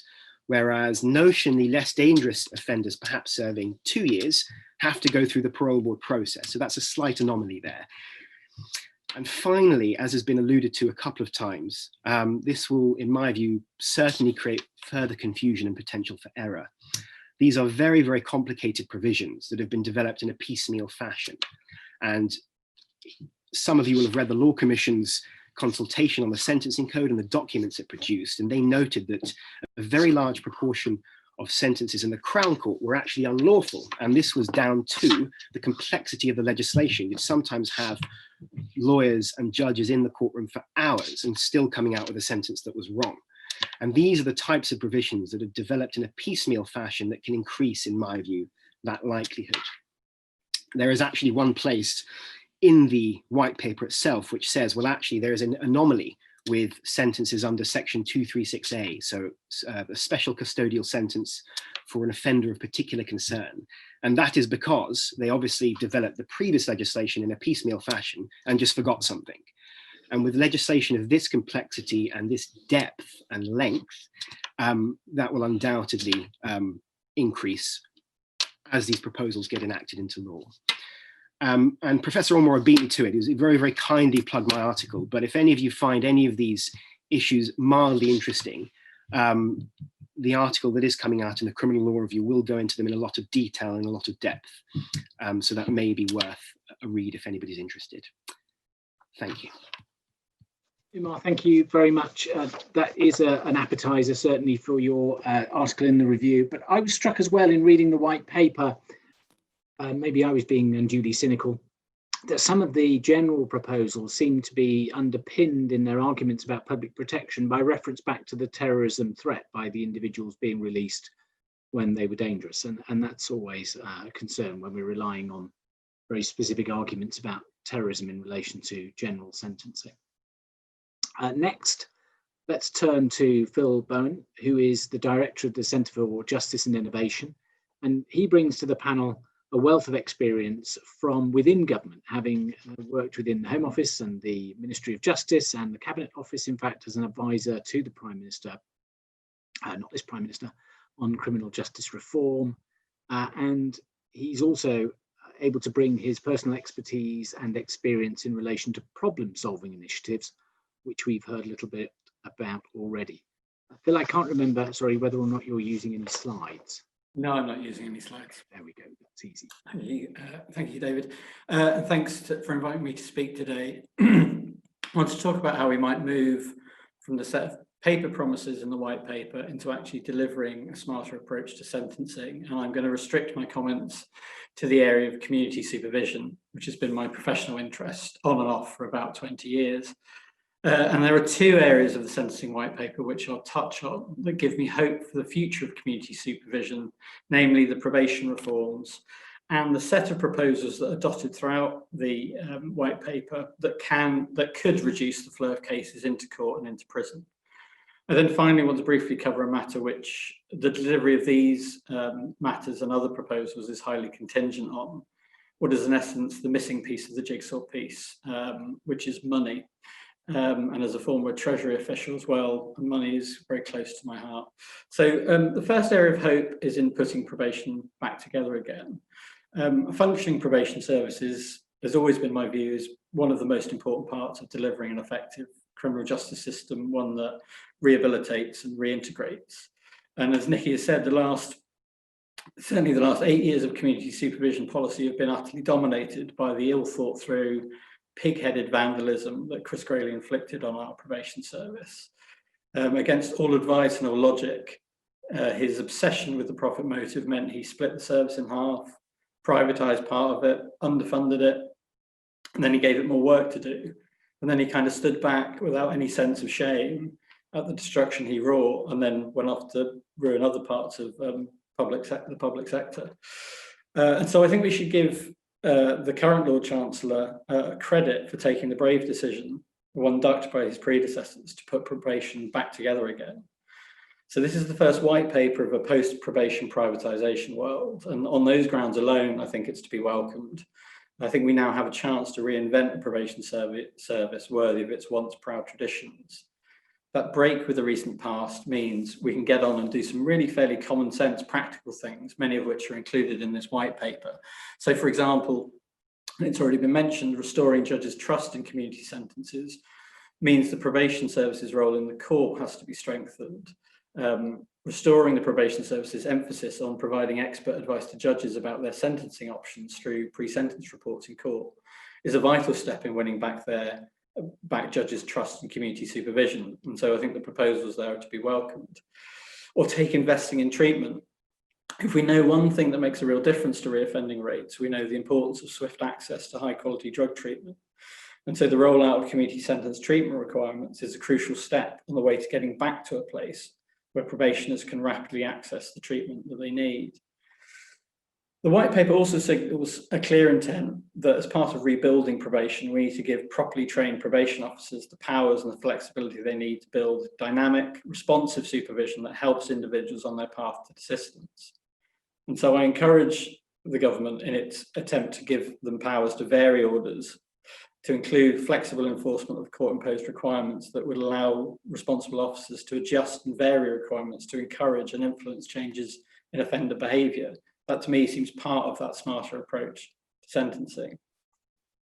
Whereas notionally less dangerous offenders, perhaps serving 2 years, have to go through the parole board process. So that's a slight anomaly there. And finally, as has been alluded to a couple of times, this will, in my view, certainly create further confusion and potential for error. These are very, very complicated provisions that have been developed in a piecemeal fashion. And some of you will have read the Law Commission's consultation on the sentencing code and the documents it produced, and they noted that a very large proportion of sentences in the Crown Court were actually unlawful, and this was down to the complexity of the legislation. You'd sometimes have lawyers and judges in the courtroom for hours and still coming out with a sentence that was wrong. And these are the types of provisions that are developed in a piecemeal fashion that can increase, in my view, that likelihood. There is actually one place in the white paper itself which says, well, actually there is an anomaly with sentences under section 236A, so a special custodial sentence for an offender of particular concern. And that is because they obviously developed the previous legislation in a piecemeal fashion and just forgot something. And with legislation of this complexity and this depth and length, that will undoubtedly increase as these proposals get enacted into law. And Professor Ormore beat me to it. He very, very kindly plugged my article. But if any of you find any of these issues mildly interesting, the article that is coming out in the Criminal Law Review will go into them in a lot of detail and a lot of depth. So that may be worth a read if anybody's interested. Thank you. Umar, thank you very much. That is an appetizer, certainly, for your article in the review. But I was struck as well in reading the white paper, maybe I was being unduly cynical, that some of the general proposals seem to be underpinned in their arguments about public protection by reference back to the terrorism threat by the individuals being released when they were dangerous. And that's always a concern when we're relying on very specific arguments about terrorism in relation to general sentencing. Next, let's turn to Phil Bowen, who is the director of the Centre for Justice and Innovation. And he brings to the panel a wealth of experience from within government, having worked within the Home Office and the Ministry of Justice and the Cabinet Office, in fact, as an advisor to the Prime Minister, not this Prime Minister, on criminal justice reform. And he's also able to bring his personal expertise and experience in relation to problem-solving initiatives, which we've heard a little bit about already. Phil, I can't remember, sorry, whether or not you're using any slides. No, I'm not using any slides. There we go, that's easy. Thank you, David. And thanks for inviting me to speak today. I want to talk about how we might move from the set of paper promises in the white paper into actually delivering a smarter approach to sentencing. And I'm going to restrict my comments to the area of community supervision, which has been my professional interest on and off for about 20 years. And there are two areas of the sentencing white paper which I'll touch on that give me hope for the future of community supervision, namely the probation reforms and the set of proposals that are dotted throughout the white paper that could reduce the flow of cases into court and into prison. I then finally want to briefly cover a matter which the delivery of these matters and other proposals is highly contingent on, what is in essence the missing piece of the jigsaw piece, which is money. And as a former Treasury official as well, money is very close to my heart. So the first area of hope is in putting probation back together again. A functioning probation service has always been my view, is one of the most important parts of delivering an effective criminal justice system, one that rehabilitates and reintegrates. And as Nikki has said, certainly the last 8 years of community supervision policy have been utterly dominated by the ill thought through, pig-headed vandalism that Chris Grayling inflicted on our probation service. Against all advice and all logic, his obsession with the profit motive meant he split the service in half, privatised part of it, underfunded it, and then he gave it more work to do. And then he kind of stood back without any sense of shame at the destruction he wrought, and then went off to ruin other parts of the public sector. And so I think we should give the current Lord Chancellor credit for taking the brave decision, one ducked by his predecessors, to put probation back together again. So this is the first white paper of a post-probation privatisation world, and on those grounds alone, I think it's to be welcomed. I think we now have a chance to reinvent a probation service worthy of its once proud traditions. That break with the recent past means we can get on and do some really fairly common sense practical things, many of which are included in this white paper. So for example, it's already been mentioned, restoring judges' trust in community sentences means the probation service's role in the court has to be strengthened. Restoring the probation service's emphasis on providing expert advice to judges about their sentencing options through pre-sentence reports in court is a vital step in winning back judges' trust in community supervision. And so I think the proposals there are to be welcomed. Or take investing in treatment. If we know one thing that makes a real difference to reoffending rates, we know the importance of swift access to high quality drug treatment. And so the rollout of community sentence treatment requirements is a crucial step on the way to getting back to a place where probationers can rapidly access the treatment that they need. The white paper also signals a clear intent that as part of rebuilding probation, we need to give properly trained probation officers the powers and the flexibility they need to build dynamic, responsive supervision that helps individuals on their path to desistance. And so I encourage the government in its attempt to give them powers to vary orders, to include flexible enforcement of court-imposed requirements that would allow responsible officers to adjust and vary requirements to encourage and influence changes in offender behaviour. That to me seems part of that smarter approach to sentencing.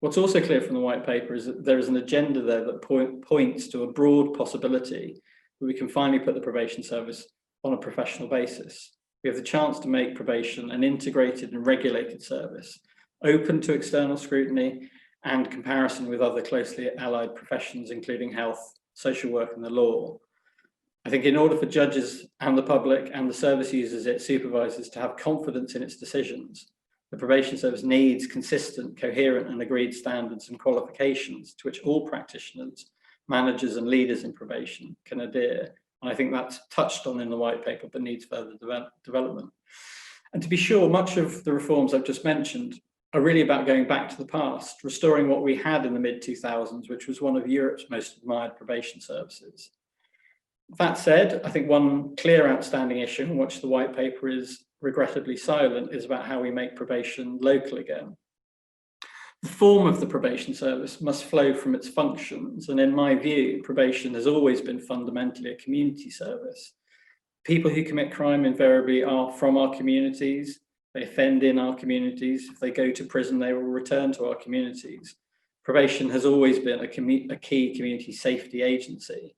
What's also clear from the white paper is that there is an agenda there that points to a broad possibility that we can finally put the probation service on a professional basis. We have the chance to make probation an integrated and regulated service, open to external scrutiny and comparison with other closely allied professions, including health, social work and the law. I think in order for judges and the public and the service users it supervises to have confidence in its decisions, the probation service needs consistent, coherent and agreed standards and qualifications to which all practitioners, managers and leaders in probation can adhere. And I think that's touched on in the white paper, but needs further development. And to be sure, much of the reforms I've just mentioned are really about going back to the past, restoring what we had in the mid-2000s, which was one of Europe's most admired probation services. That said, I think one clear outstanding issue on which the white paper is regrettably silent is about how we make probation local again. The form of the probation service must flow from its functions, and in my view, probation has always been fundamentally a community service. People who commit crime invariably are from our communities, they offend in our communities, if they go to prison they will return to our communities. Probation has always been a key community safety agency.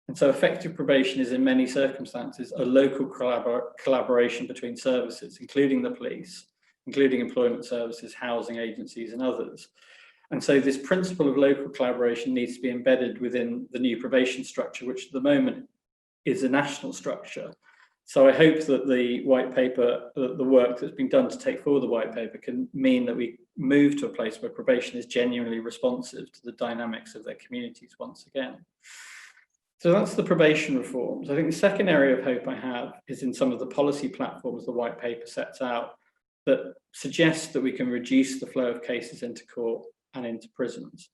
And so effective probation is in many circumstances a local collaboration between services, including the police, including employment services, housing agencies and others. And so this principle of local collaboration needs to be embedded within the new probation structure, which at the moment is a national structure. So I hope that the white paper, the work that's been done to take forward the white paper can mean that we move to a place where probation is genuinely responsive to the dynamics of their communities once again. So that's the probation reforms. I think the second area of hope I have is in some of the policy platforms the white paper sets out that suggest that we can reduce the flow of cases into court and into prisons.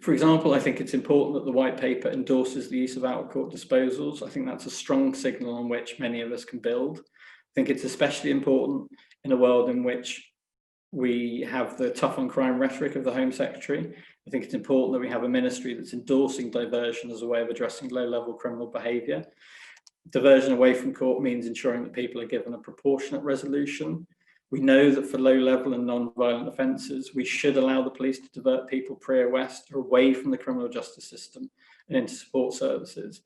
For example, I think it's important that the white paper endorses the use of out-of-court disposals. I think that's a strong signal on which many of us can build. I think it's especially important in a world in which we have the tough on crime rhetoric of the Home Secretary. I think it's important that we have a ministry that's endorsing diversion as a way of addressing low-level criminal behaviour. Diversion away from court means ensuring that people are given a proportionate resolution. We know that for low-level and non-violent offences, we should allow the police to divert people pre-arrest or away from the criminal justice system and into support services.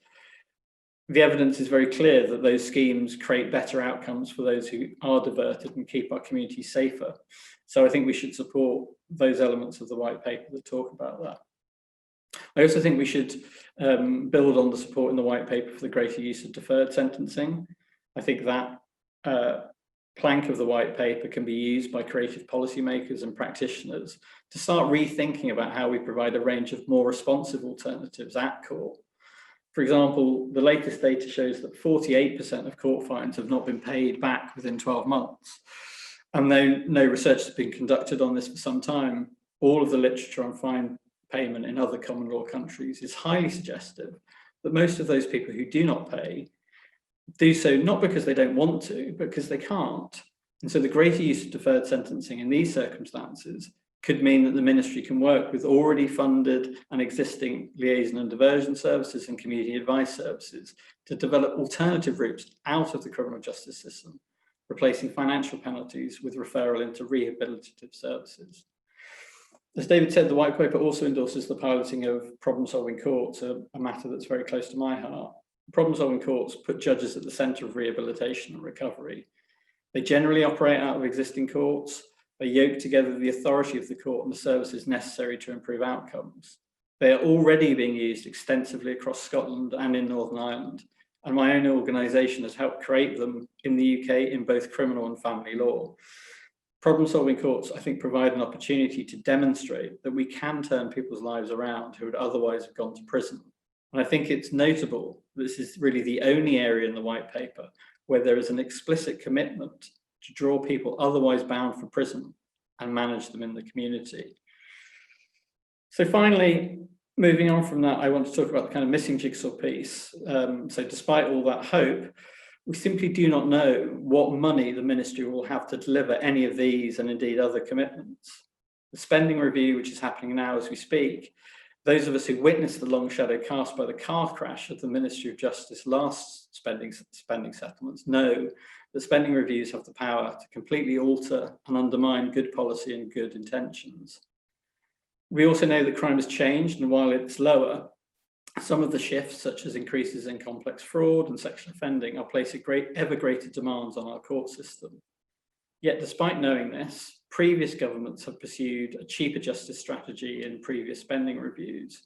The evidence is very clear that those schemes create better outcomes for those who are diverted and keep our communities safer. So I think we should support those elements of the white paper that talk about that. I also think we should build on the support in the white paper for the greater use of deferred sentencing. I think that plank of the white paper can be used by creative policymakers and practitioners to start rethinking about how we provide a range of more responsive alternatives at court. For example, the latest data shows that 48% of court fines have not been paid back within 12 months. And though no research has been conducted on this for some time, all of the literature on fine payment in other common law countries is highly suggestive that most of those people who do not pay do so not because they don't want to, but because they can't. And so the greater use of deferred sentencing in these circumstances could mean that the ministry can work with already funded and existing liaison and diversion services and community advice services to develop alternative routes out of the criminal justice system, replacing financial penalties with referral into rehabilitative services. As David said, the white paper also endorses the piloting of problem-solving courts, a matter that's very close to my heart. Problem-solving courts put judges at the centre of rehabilitation and recovery. They generally operate out of existing courts. They yoke together the authority of the court and the services necessary to improve outcomes. They are already being used extensively across Scotland and in Northern Ireland, and my own organisation has helped create them in the UK in both criminal and family law. Problem-solving courts, I think, provide an opportunity to demonstrate that we can turn people's lives around who would otherwise have gone to prison. And I think it's notable this is really the only area in the white paper where there is an explicit commitment to draw people otherwise bound for prison and manage them in the community. So finally, moving on from that, I want to talk about the kind of missing jigsaw piece. So despite all that hope, we simply do not know what money the ministry will have to deliver any of these and indeed other commitments. The spending review, which is happening now as we speak, those of us who witnessed the long shadow cast by the car crash of the Ministry of Justice last spending settlements know that spending reviews have the power to completely alter and undermine good policy and good intentions. We also know that crime has changed, and while it's lower, some of the shifts, such as increases in complex fraud and sexual offending, are placing ever greater demands on our court system. Yet, despite knowing this, previous governments have pursued a cheaper justice strategy in previous spending reviews.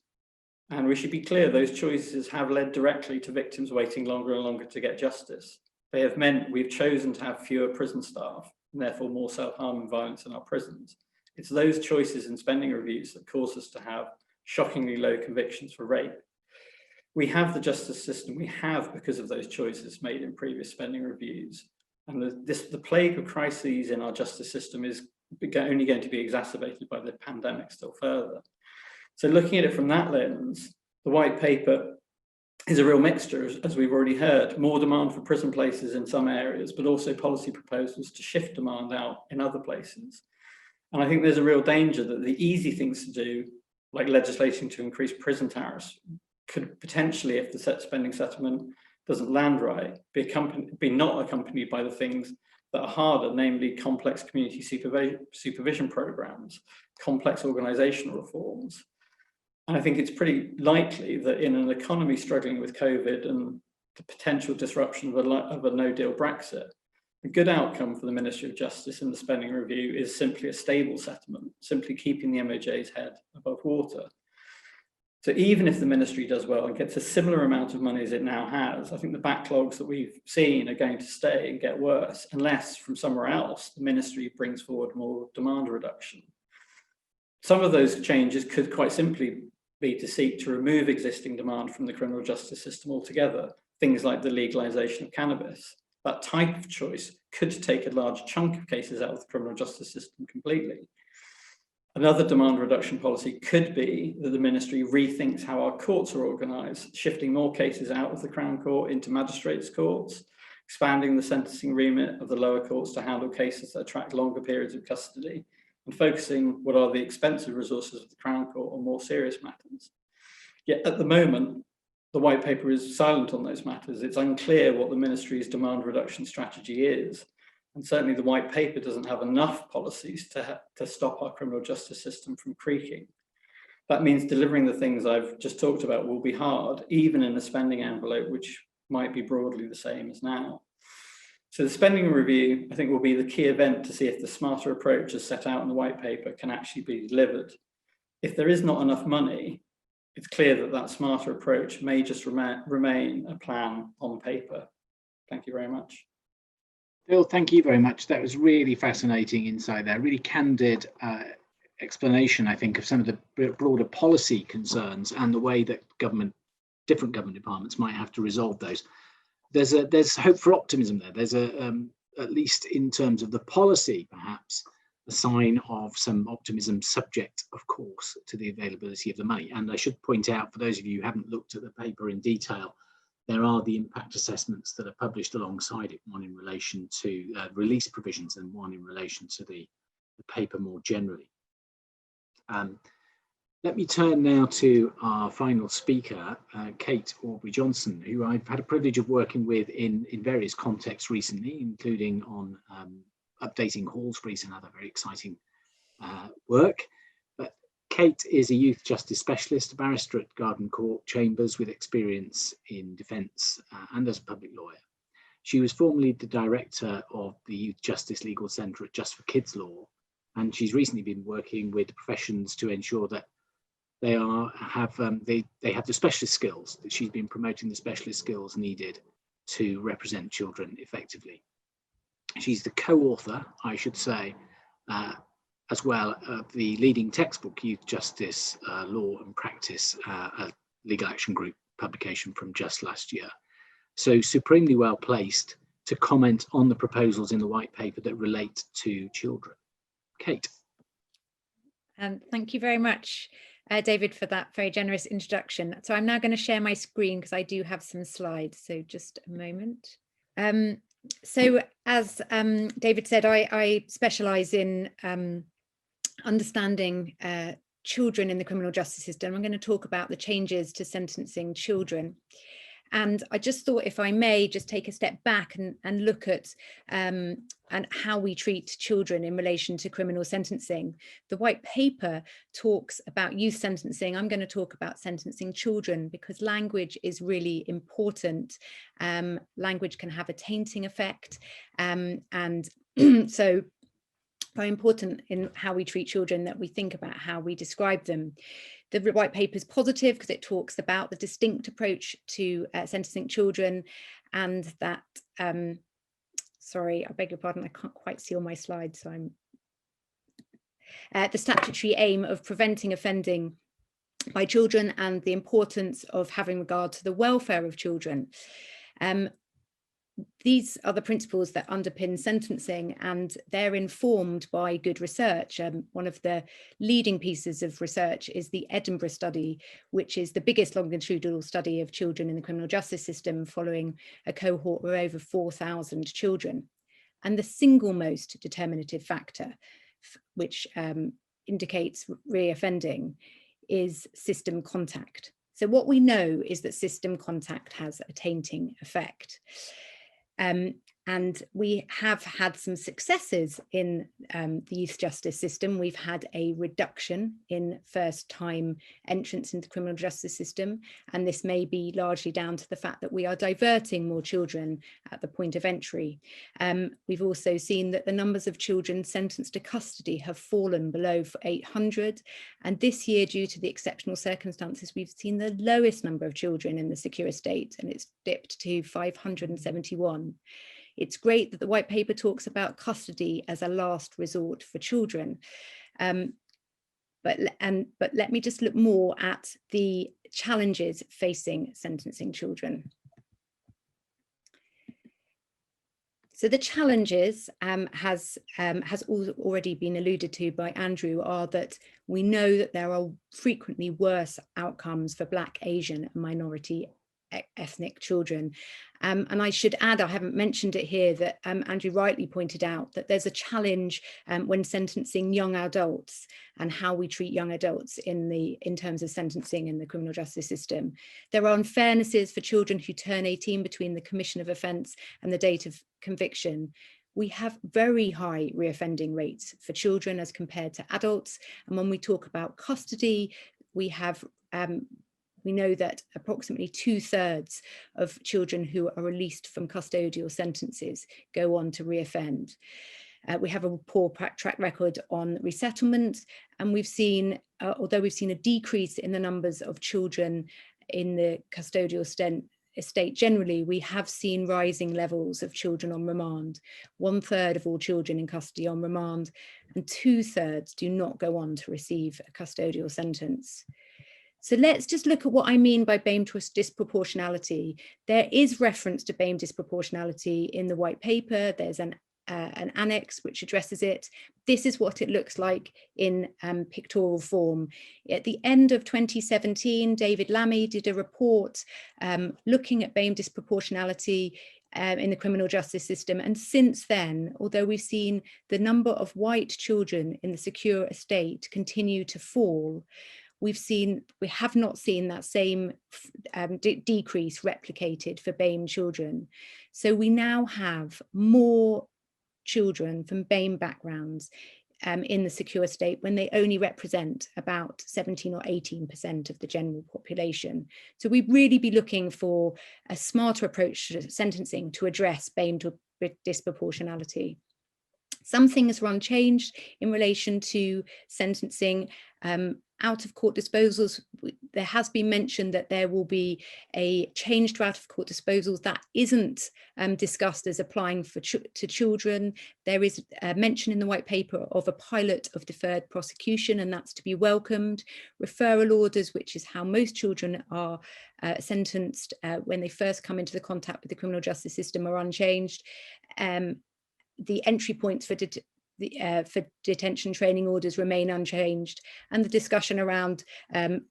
And we should be clear, those choices have led directly to victims waiting longer and longer to get justice. They have meant we've chosen to have fewer prison staff, and therefore more self-harm and violence in our prisons. It's those choices in spending reviews that cause us to have shockingly low convictions for rape. We have the justice system we have because of those choices made in previous spending reviews. And the plague of crises in our justice system is only going to be exacerbated by the pandemic still further. So looking at it from that lens, the white paper is a real mixture, as we've already heard, more demand for prison places in some areas, but also policy proposals to shift demand out in other places. And I think there's a real danger that the easy things to do, like legislation to increase prison tariffs, could potentially, if the spending settlement doesn't land right, be not accompanied by the things that are harder, namely complex community supervision programs, complex organizational reforms. And I think it's pretty likely that in an economy struggling with COVID and the potential disruption of a no-deal Brexit, a good outcome for the Ministry of Justice in the spending review is simply a stable settlement, simply keeping the MOJ's head above water. So even if the ministry does well and gets a similar amount of money as it now has, I think the backlogs that we've seen are going to stay and get worse unless from somewhere else the ministry brings forward more demand reduction. Some of those changes could quite simply be to seek to remove existing demand from the criminal justice system altogether, things like the legalization of cannabis. That type of choice could take a large chunk of cases out of the criminal justice system completely. Another demand reduction policy could be that the ministry rethinks how our courts are organised, shifting more cases out of the Crown Court into magistrates' courts, expanding the sentencing remit of the lower courts to handle cases that attract longer periods of custody, and focusing what are the expensive resources of the Crown Court on more serious matters. Yet at the moment, the white paper is silent on those matters. It's unclear what the ministry's demand reduction strategy is. And certainly the white paper doesn't have enough policies to stop our criminal justice system from creaking. That means delivering the things I've just talked about will be hard, even in a spending envelope, which might be broadly the same as now. So the spending review, I think, will be the key event to see if the smarter approach as set out in the white paper can actually be delivered. If there is not enough money, it's clear that that smarter approach may just remain a plan on paper. Thank you very much. Bill, thank you very much. That was really fascinating insight there, really candid explanation, I think, of some of the broader policy concerns and the way that different government departments might have to resolve those. There's hope for optimism there. There's at least in terms of the policy, perhaps, a sign of some optimism, subject, of course, to the availability of the money. And I should point out, for those of you who haven't looked at the paper in detail, there are the impact assessments that are published alongside it, one in relation to release provisions and one in relation to the paper more generally. Let me turn now to our final speaker, Kate Aubrey-Johnson, who I've had a privilege of working with in various contexts recently, including on updating halls briefs and other very exciting work. But Kate is a youth justice specialist, a barrister at Garden Court Chambers with experience in defence and as a public lawyer. She was formerly the director of the Youth Justice Legal Centre at Just for Kids Law, and she's recently been working with the professions to ensure that they have the specialist skills, that she's been promoting the specialist skills needed to represent children effectively. She's the co-author, I should say, as well, of the leading textbook, Youth Justice Law and Practice, a legal action group publication from just last year. So supremely well placed to comment on the proposals in the white paper that relate to children. Kate. Thank you very much, David, for that very generous introduction. So I'm now going to share my screen because I do have some slides. So just a moment. So as David said, I specialise in understanding children in the criminal justice system. I'm going to talk about the changes to sentencing children. And I just thought, if I may, just take a step back and look at and how we treat children in relation to criminal sentencing. The white paper talks about youth sentencing. I'm going to talk about sentencing children because language is really important. Language can have a tainting effect. And so very important in how we treat children that we think about how we describe them. The white paper is positive because it talks about the distinct approach to sentencing children, and that, sorry, I beg your pardon, I can't quite see all my slides, so I'm, the statutory aim of preventing offending by children and the importance of having regard to the welfare of children. These are the principles that underpin sentencing, and they're informed by good research. One of the leading pieces of research is the Edinburgh study, which is the biggest longitudinal study of children in the criminal justice system, following a cohort of over 4,000 children. And the single most determinative factor, which indicates reoffending, is system contact. So what we know is that system contact has a tainting effect. And we have had some successes in the youth justice system. We've had a reduction in first-time entrance into the criminal justice system, and this may be largely down to the fact that we are diverting more children at the point of entry. We've also seen that the numbers of children sentenced to custody have fallen below 800, and this year, due to the exceptional circumstances, we've seen the lowest number of children in the secure estate, and it's dipped to 571. It's great that the white paper talks about custody as a last resort for children. But let me just look more at the challenges facing sentencing children. So the challenges has already been alluded to by Andrew, are that we know that there are frequently worse outcomes for Black, Asian and minority ethnic children. And I should add, I haven't mentioned it here, that Andrew rightly pointed out that there's a challenge when sentencing young adults and how we treat young adults in terms of sentencing in the criminal justice system. There are unfairnesses for children who turn 18 between the commission of offence and the date of conviction. We have very high reoffending rates for children as compared to adults. And when we talk about custody, we have we know that approximately 2/3 of children who are released from custodial sentences go on to reoffend. We have a poor track record on resettlement, and we've seen, although we've seen a decrease in the numbers of children in the custodial estate generally, we have seen rising levels of children on remand. 1/3 of all children in custody on remand, and 2/3 do not go on to receive a custodial sentence. So let's just look at what I mean by BAME disproportionality. There is reference to BAME disproportionality in the white paper. There's an annex which addresses it. This is what it looks like in pictorial form. At the end of 2017, David Lammy did a report looking at BAME disproportionality in the criminal justice system. And since then, although we've seen the number of white children in the secure estate continue to fall, we have not seen that same decrease replicated for BAME children. So we now have more children from BAME backgrounds in the secure state when they only represent about 17 or 18% of the general population. So we'd really be looking for a smarter approach to sentencing to address BAME disproportionality. Some things are unchanged in relation to sentencing. Out of court disposals, there has been mentioned that there will be a change to out of court disposals that isn't discussed as applying to children. There is a mention in the white paper of a pilot of deferred prosecution, and that's to be welcomed. Referral orders, which is how most children are sentenced when they first come into the contact with the criminal justice system, are unchanged. The entry points for detention training orders remain unchanged, and the discussion around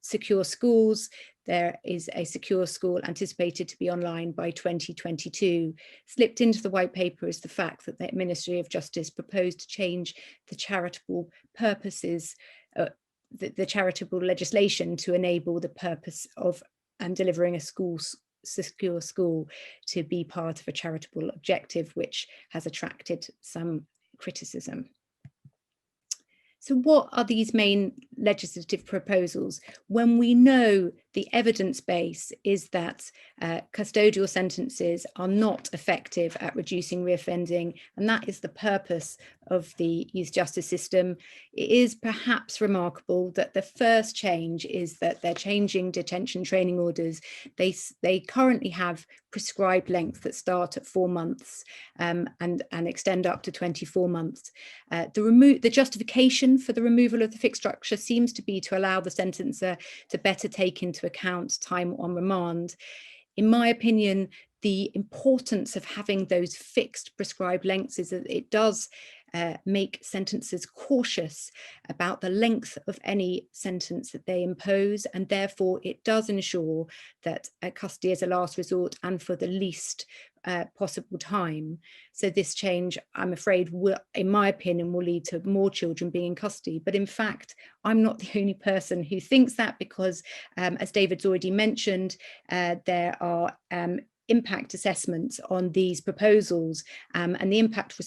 secure schools, there is a secure school anticipated to be online by 2022. Slipped into the white paper is the fact that the Ministry of Justice proposed to change the charitable purposes, the charitable legislation to enable the purpose of delivering a school secure school to be part of a charitable objective, which has attracted some criticism. So what are these main legislative proposals when we know the evidence base is that custodial sentences are not effective at reducing reoffending, and that is the purpose of the youth justice system? It is perhaps remarkable that the first change is that they're changing detention training orders. They currently have prescribed length that start at 4 months and extend up to 24 months. The justification for the removal of the fixed structure seems to be to allow the sentencer to better take into account time on remand. In my opinion, the importance of having those fixed prescribed lengths is that it does make sentencers cautious about the length of any sentence that they impose, and therefore it does ensure that custody is a last resort and for the least possible time. So this change, I'm afraid, will, in my opinion, will lead to more children being in custody. But in fact, I'm not the only person who thinks that, because as David's already mentioned, there are impact assessments on these proposals, and the impact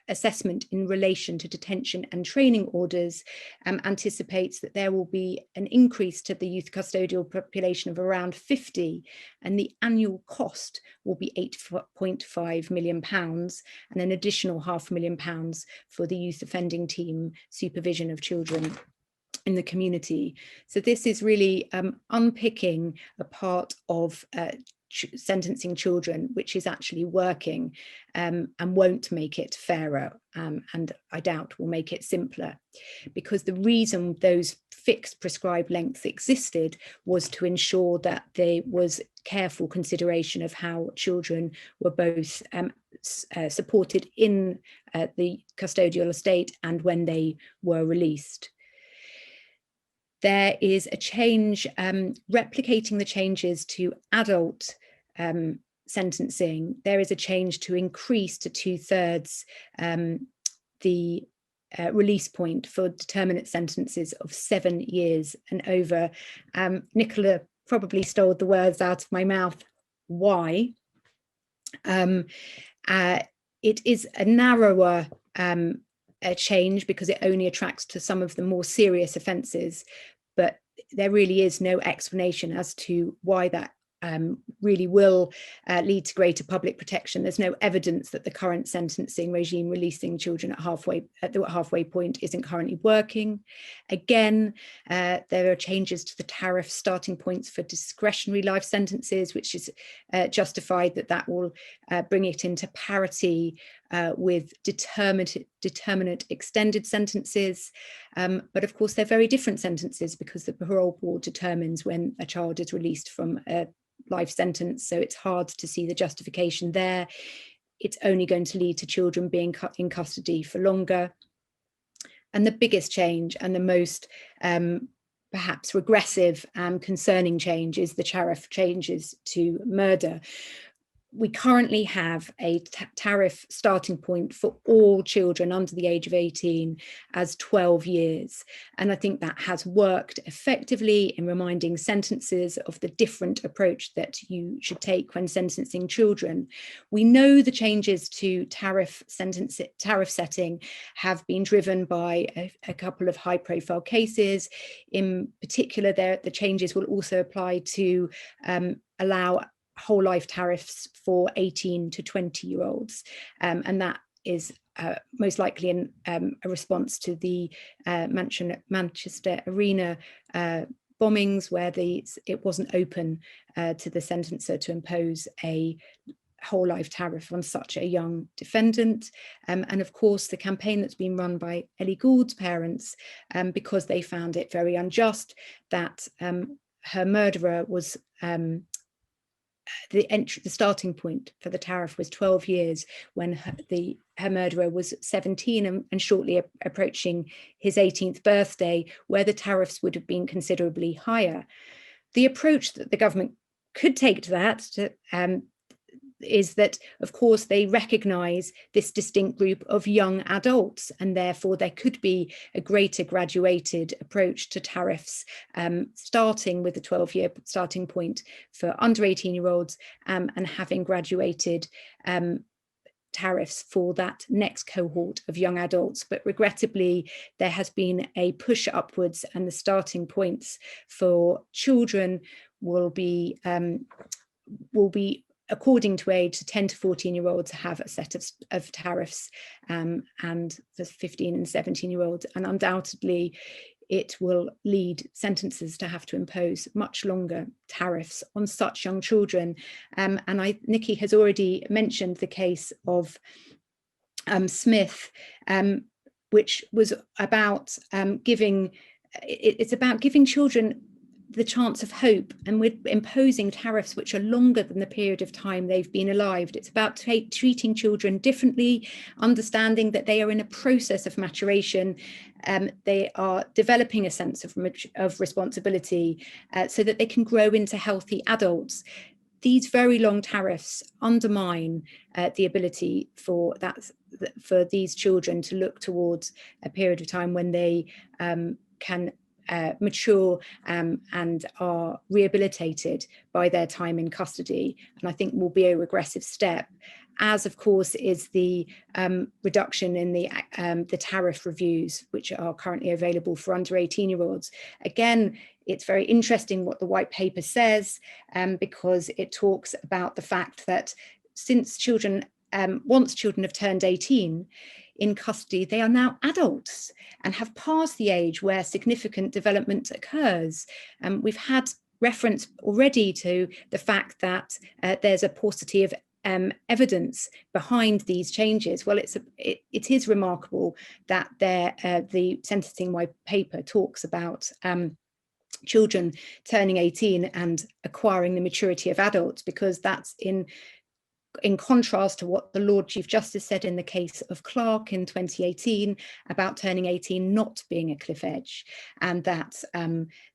assessment in relation to detention and training orders anticipates that there will be an increase to the youth custodial population of around 50, and the annual cost will be £8.5 million, and an additional £500,000 for the youth offending team supervision of children in the community. So this is really unpicking a part of sentencing children which is actually working, and won't make it fairer, and I doubt will make it simpler, because the reason those fixed prescribed lengths existed was to ensure that there was careful consideration of how children were both supported in the custodial estate and when they were released. There is a change replicating the changes to adult sentencing. There is a change to increase to 2/3 the release point for determinate sentences of 7 years and over. Nicola probably stole the words out of my mouth. Why? It is a narrower a change because it only attracts to some of the more serious offences, but there really is no explanation as to why that really will lead to greater public protection. There's no evidence that the current sentencing regime releasing children at the halfway point isn't currently working. Again, there are changes to the tariff starting points for discretionary life sentences, which is justified that will bring it into parity with determinate extended sentences. But of course, they're very different sentences, because the parole board determines when a child is released from a life sentence, so it's hard to see the justification there. It's only going to lead to children being in custody for longer. And the biggest change, and the most perhaps regressive and concerning change, is the tariff changes to murder. We currently have a tariff starting point for all children under the age of 18 as 12 years. And I think that has worked effectively in reminding sentences of the different approach that you should take when sentencing children. We know the changes to tariff setting have been driven by a couple of high-profile cases. In particular, the changes will also apply to allow whole life tariffs for 18 to 20-year-olds, and that is most likely a response to the Manchester Arena bombings, where it wasn't open to the sentencer to impose a whole life tariff on such a young defendant. And of course, the campaign that's been run by Ellie Gould's parents, because they found it very unjust that her murderer was the starting point for the tariff was 12 years when her murderer was 17 and shortly approaching his 18th birthday, where the tariffs would have been considerably higher. The approach that the government could take to that, is that, of course, they recognise this distinct group of young adults, and therefore there could be a greater graduated approach to tariffs, starting with the 12-year starting point for under 18-year-olds, and having graduated tariffs for that next cohort of young adults. But regrettably, there has been a push upwards, and the starting points for children will be according to age. 10 to 14-year-olds have a set of tariffs, and for 15 and 17-year-olds, and undoubtedly it will lead sentences to have to impose much longer tariffs on such young children. And Nikki has already mentioned the case of Smith, which was about giving children the chance of hope, and we're imposing tariffs which are longer than the period of time they've been alive. It's about treating children differently, understanding that they are in a process of maturation. They are developing a sense of responsibility so that they can grow into healthy adults. These very long tariffs undermine the ability for these children to look towards a period of time when they can mature and are rehabilitated by their time in custody, and I think will be a regressive step, as of course is the reduction in the tariff reviews, which are currently available for under 18-year-olds. Again, it's very interesting what the white paper says, because it talks about the fact that since once children have turned 18 in custody, they are now adults and have passed the age where significant development occurs. We've had reference already to the fact that there's a paucity of evidence behind these changes. Well, it is remarkable that the sentencing white paper talks about children turning 18 and acquiring the maturity of adults, because that's in contrast to what the Lord Chief Justice said in the case of Clark in 2018 about turning 18 not being a cliff edge, and that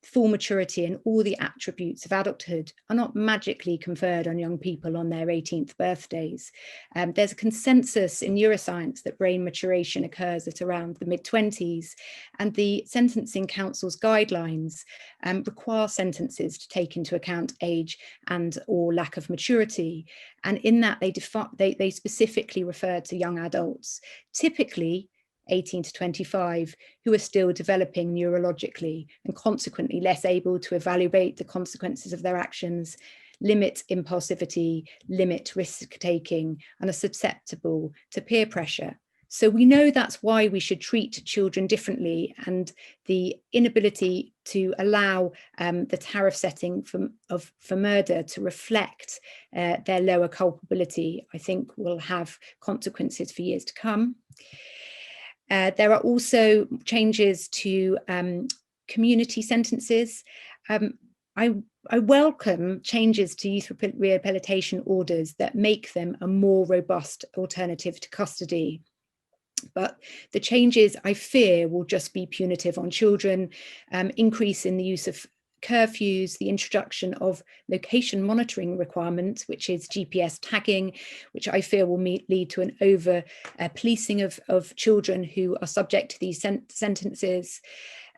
full maturity and all the attributes of adulthood are not magically conferred on young people on their 18th birthdays. There's a consensus in neuroscience that brain maturation occurs at around the mid-20s, and the Sentencing Council's guidelines require sentences to take into account age and or lack of maturity. And in that, they specifically refer to young adults, typically 18 to 25, who are still developing neurologically and consequently less able to evaluate the consequences of their actions, limit impulsivity, limit risk-taking, and are susceptible to peer pressure. So we know that's why we should treat children differently, and the inability to allow the tariff setting for murder to reflect their lower culpability, I think will have consequences for years to come. There are also changes to community sentences. I welcome changes to youth rehabilitation orders that make them a more robust alternative to custody. But the changes, I fear, will just be punitive on children, increase in the use of curfews, the introduction of location monitoring requirements, which is GPS tagging, which I fear will lead to an over policing of children who are subject to these sentences.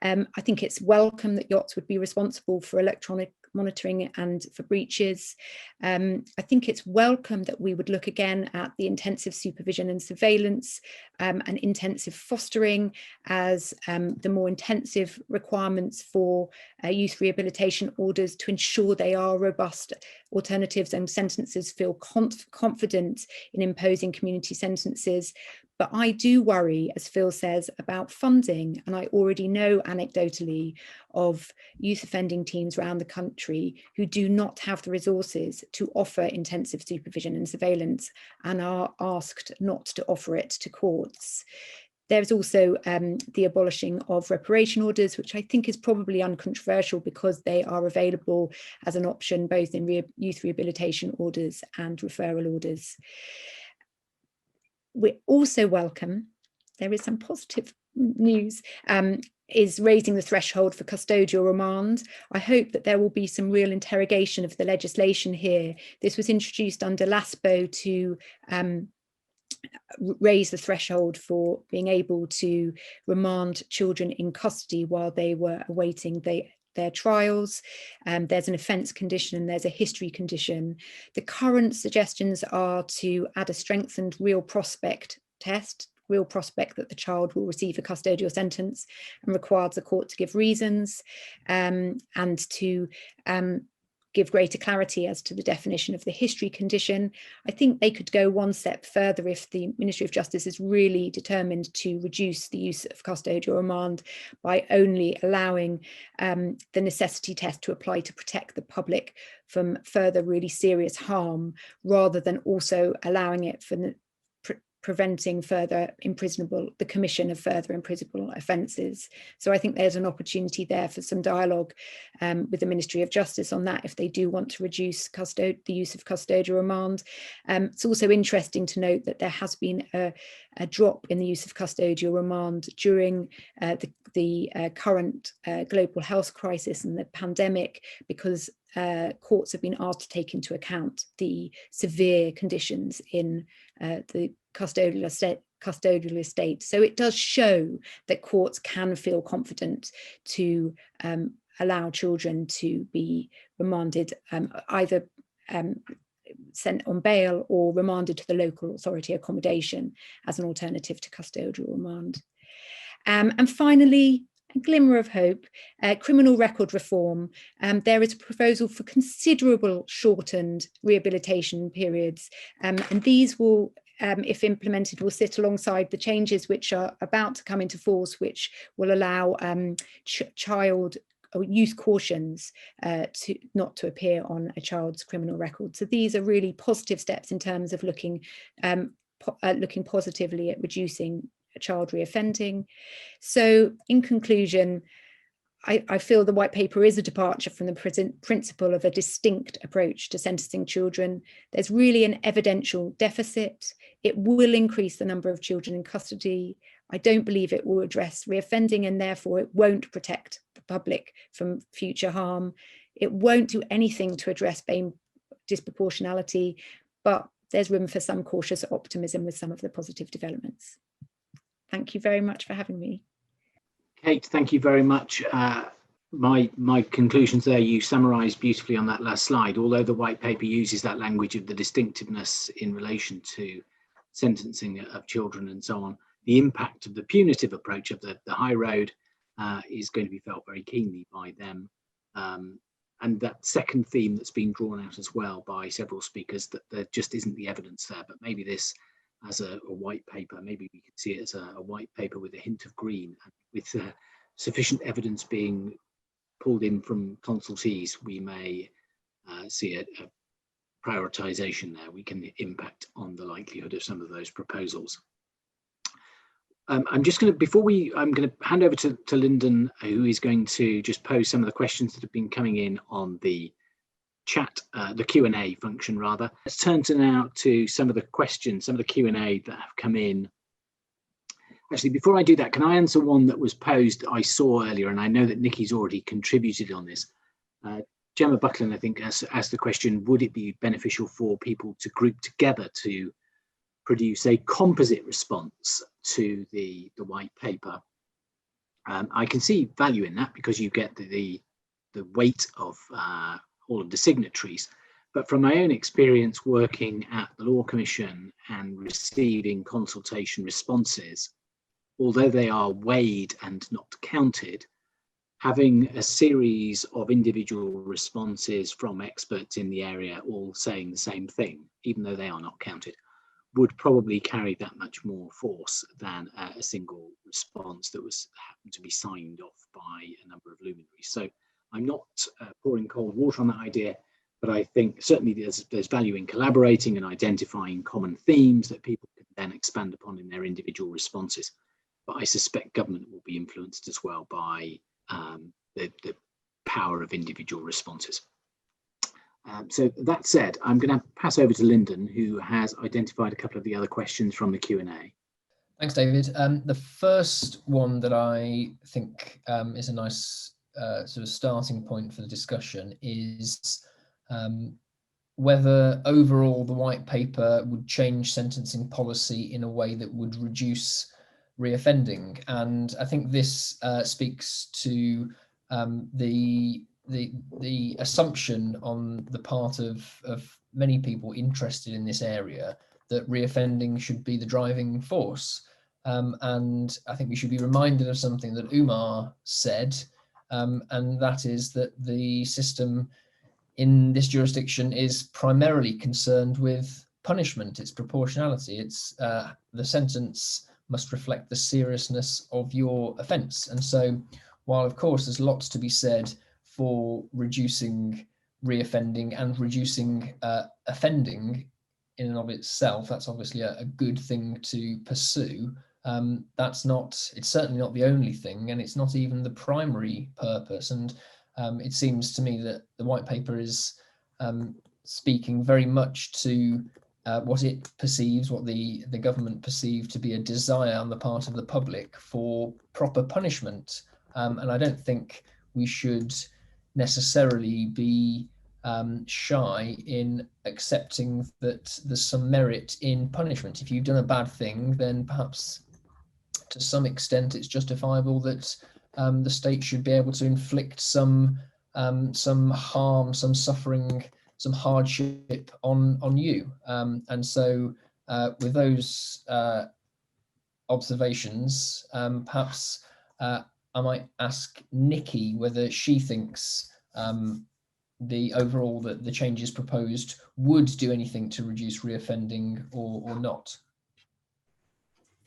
I think it's welcome that yachts would be responsible for electronic monitoring and for breaches. I think it's welcome that we would look again at the intensive supervision and surveillance and intensive fostering as the more intensive requirements for youth rehabilitation orders to ensure they are robust alternatives and sentences feel confident in imposing community sentences. But I do worry, as Phil says, about funding, and I already know anecdotally of youth offending teams around the country who do not have the resources to offer intensive supervision and surveillance and are asked not to offer it to courts. There's also the abolishing of reparation orders, which I think is probably uncontroversial because they are available as an option both in youth rehabilitation orders and referral orders. We also welcome, there is some positive news, is raising the threshold for custodial remand. I hope that there will be some real interrogation of the legislation here. This was introduced under LASPO to raise the threshold for being able to remand children in custody while they were awaiting their trials. There's an offence condition and there's a history condition. The current suggestions are to add a strengthened real prospect test, real prospect that the child will receive a custodial sentence, and requires the court to give reasons, and to give greater clarity as to the definition of the history condition. I think they could go one step further if the Ministry of Justice is really determined to reduce the use of custodial remand by only allowing the necessity test to apply to protect the public from further really serious harm, rather than also allowing it for preventing further the commission of further imprisonable offences. So I think there's an opportunity there for some dialogue with the Ministry of Justice on that, if they do want to reduce the use of custodial remand. It's also interesting to note that there has been a drop in the use of custodial remand during the current global health crisis and the pandemic, because courts have been asked to take into account the severe conditions in the custodial estate. So it does show that courts can feel confident to allow children to be remanded, either sent on bail or remanded to the local authority accommodation as an alternative to custodial remand. And finally, a glimmer of hope, criminal record reform. There is a proposal for considerable shortened rehabilitation periods, and these will, if implemented, will sit alongside the changes which are about to come into force, which will allow child or youth cautions not to appear on a child's criminal record. So these are really positive steps in terms of looking positively at reducing child reoffending. So in conclusion, I feel the white paper is a departure from the principle of a distinct approach to sentencing children. There's really an evidential deficit. It will increase the number of children in custody. I don't believe it will address reoffending, and therefore it won't protect the public from future harm. It won't do anything to address BAME disproportionality, but there's room for some cautious optimism with some of the positive developments. Thank you very much for having me. Kate, thank you very much. My conclusions there, you summarised beautifully on that last slide. Although the white paper uses that language of the distinctiveness in relation to sentencing of children and so on, the impact of the punitive approach of the high road is going to be felt very keenly by them. And that second theme that's been drawn out as well by several speakers, that there just isn't the evidence there, but maybe this as a white paper, maybe we could see it as a white paper with a hint of green, and with sufficient evidence being pulled in from consultees, we may see a prioritisation there. We can impact on the likelihood of some of those proposals. I'm just going to, I'm going to hand over to Lyndon, who is going to just pose some of the questions that have been coming in on the chat, the Q&A function rather. Let's turn now to some of the questions, some of the Q&A that have come in. Actually, before I do that, can I answer one that was posed I saw earlier, and I know that Nikki's already contributed on this. Gemma Buckland, I think, asked the question, would it be beneficial for people to group together to produce a composite response to the white paper? I can see value in that, because you get the weight of all of the signatories. But from my own experience working at the Law Commission and receiving consultation responses, although they are weighed and not counted, having a series of individual responses from experts in the area all saying the same thing, even though they are not counted, would probably carry that much more force than a single response that happened to be signed off by a number of luminaries. So I'm not pouring cold water on that idea, but I think certainly there's value in collaborating and identifying common themes that people can then expand upon in their individual responses. But I suspect government will be influenced as well by the power of individual responses. So that said, I'm going to pass over to Lyndon, who has identified a couple of the other questions from the Q&A. Thanks, David. The first one that I think is a nice sort of starting point for the discussion is whether overall the white paper would change sentencing policy in a way that would reduce reoffending. And I think this speaks to the assumption on the part of many people interested in this area that reoffending should be the driving force. And I think we should be reminded of something that Umar said, and that is that the system in this jurisdiction is primarily concerned with punishment, its proportionality. It's the sentence must reflect the seriousness of your offence. And so while of course there's lots to be said for reducing reoffending and reducing offending in and of itself, that's obviously a good thing to pursue. It's certainly not the only thing, and it's not even the primary purpose. And it seems to me that the white paper is speaking very much to what it perceives, what the government perceive to be a desire on the part of the public for proper punishment. And I don't think we should necessarily be shy in accepting that there's some merit in punishment. If you've done a bad thing, then perhaps to some extent it's justifiable that the state should be able to inflict some harm, some suffering, some hardship on you. And so with those observations, perhaps I might ask Nikki whether she thinks the changes proposed would do anything to reduce reoffending or not.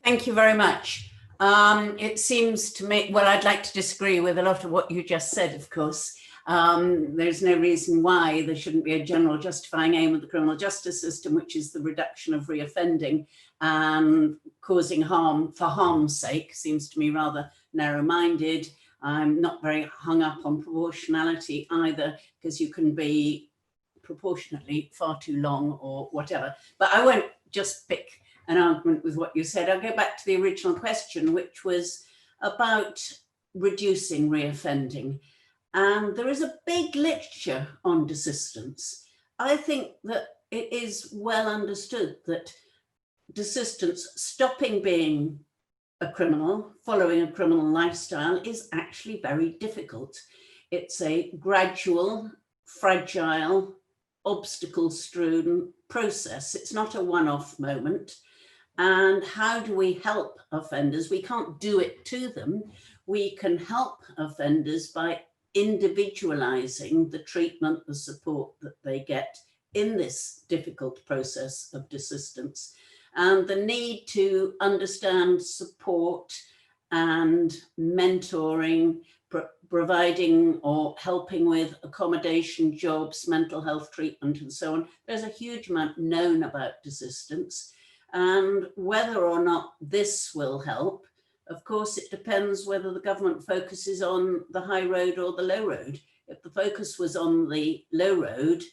Thank you very much. It seems to me, well, I'd like to disagree with a lot of what you just said, of course. There's no reason why there shouldn't be a general justifying aim of the criminal justice system, which is the reduction of reoffending and causing harm for harm's sake. Seems to me rather narrow-minded. I'm not very hung up on proportionality either, because you can be proportionately far too long or whatever. But I won't just pick an argument with what you said. I'll go back to the original question, which was about reducing reoffending. And there is a big literature on desistance. I think that it is well understood that desistance, stopping being a criminal, following a criminal lifestyle, is actually very difficult. It's a gradual, fragile, obstacle-strewn process. It's not a one-off moment. And how do we help offenders? We can't do it to them. We can help offenders by individualizing the treatment, the support that they get in this difficult process of desistance. And the need to understand support and mentoring, providing or helping with accommodation, jobs, mental health treatment, and so on. There's a huge amount known about desistance. And whether or not this will help, of course, it depends whether the government focuses on the high road or the low road. If the focus was on the low road,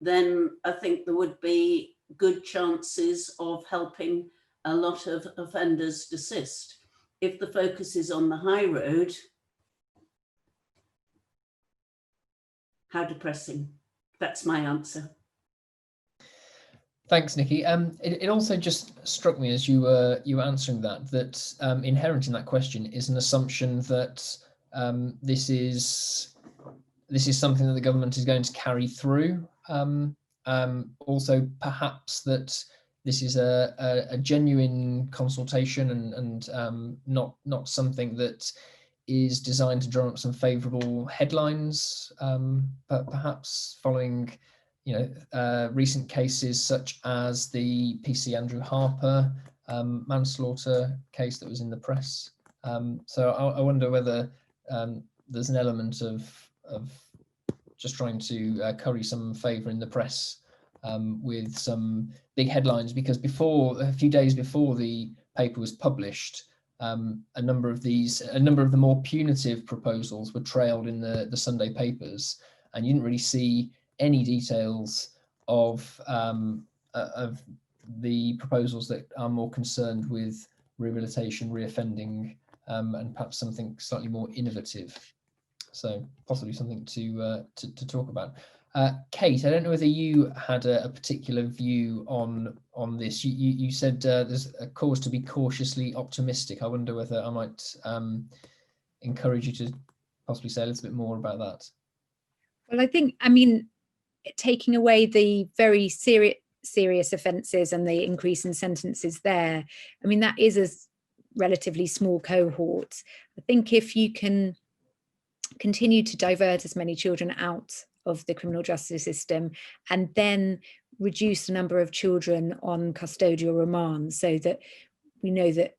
then I think there would be good chances of helping a lot of offenders desist. If the focus is on the high road, how depressing. That's my answer. Thanks, Nikki. It also just struck me as you were answering that inherent in that question is an assumption that this is something that the government is going to carry through. Also, perhaps that this is a genuine consultation and not something that is designed to drum up some favourable headlines, but perhaps following recent cases such as the PC Andrew Harper manslaughter case that was in the press. So I wonder whether there's an element of just trying to curry some favour in the press with some big headlines, because a few days before the paper was published, a number of the more punitive proposals were trailed in the Sunday papers, and you didn't really see any details of the proposals that are more concerned with rehabilitation, reoffending, and perhaps something slightly more innovative. So possibly something to talk about. Kate, I don't know whether you had a particular view on this. You said there's a cause to be cautiously optimistic. I wonder whether I might encourage you to possibly say a little bit more about that. Well, I mean, taking away the very serious offences and the increase in sentences there, I mean, that is a relatively small cohort. I think if you can continue to divert as many children out of the criminal justice system and then reduce the number of children on custodial remand, so that we know that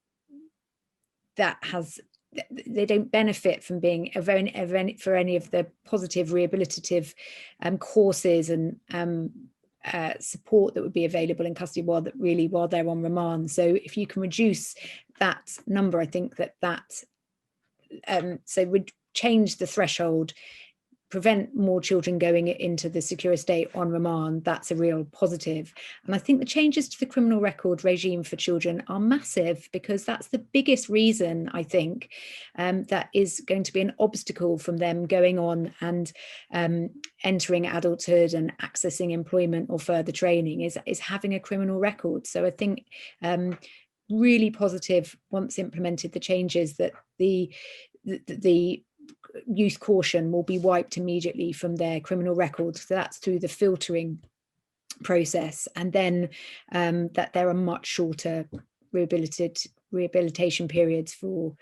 they don't benefit from being for any of the positive rehabilitative courses and support that would be available in custody while they're on remand. So if you can reduce that number, I think that would change the threshold, prevent more children going into the secure estate on remand. That's a real positive. And I think the changes to the criminal record regime for children are massive, because that's the biggest reason, I think, that is going to be an obstacle from them going on and entering adulthood and accessing employment or further training is having a criminal record. So I think really positive, once implemented the changes, that the youth caution will be wiped immediately from their criminal records. So that's through the filtering process, and then that there are much shorter rehabilitation periods for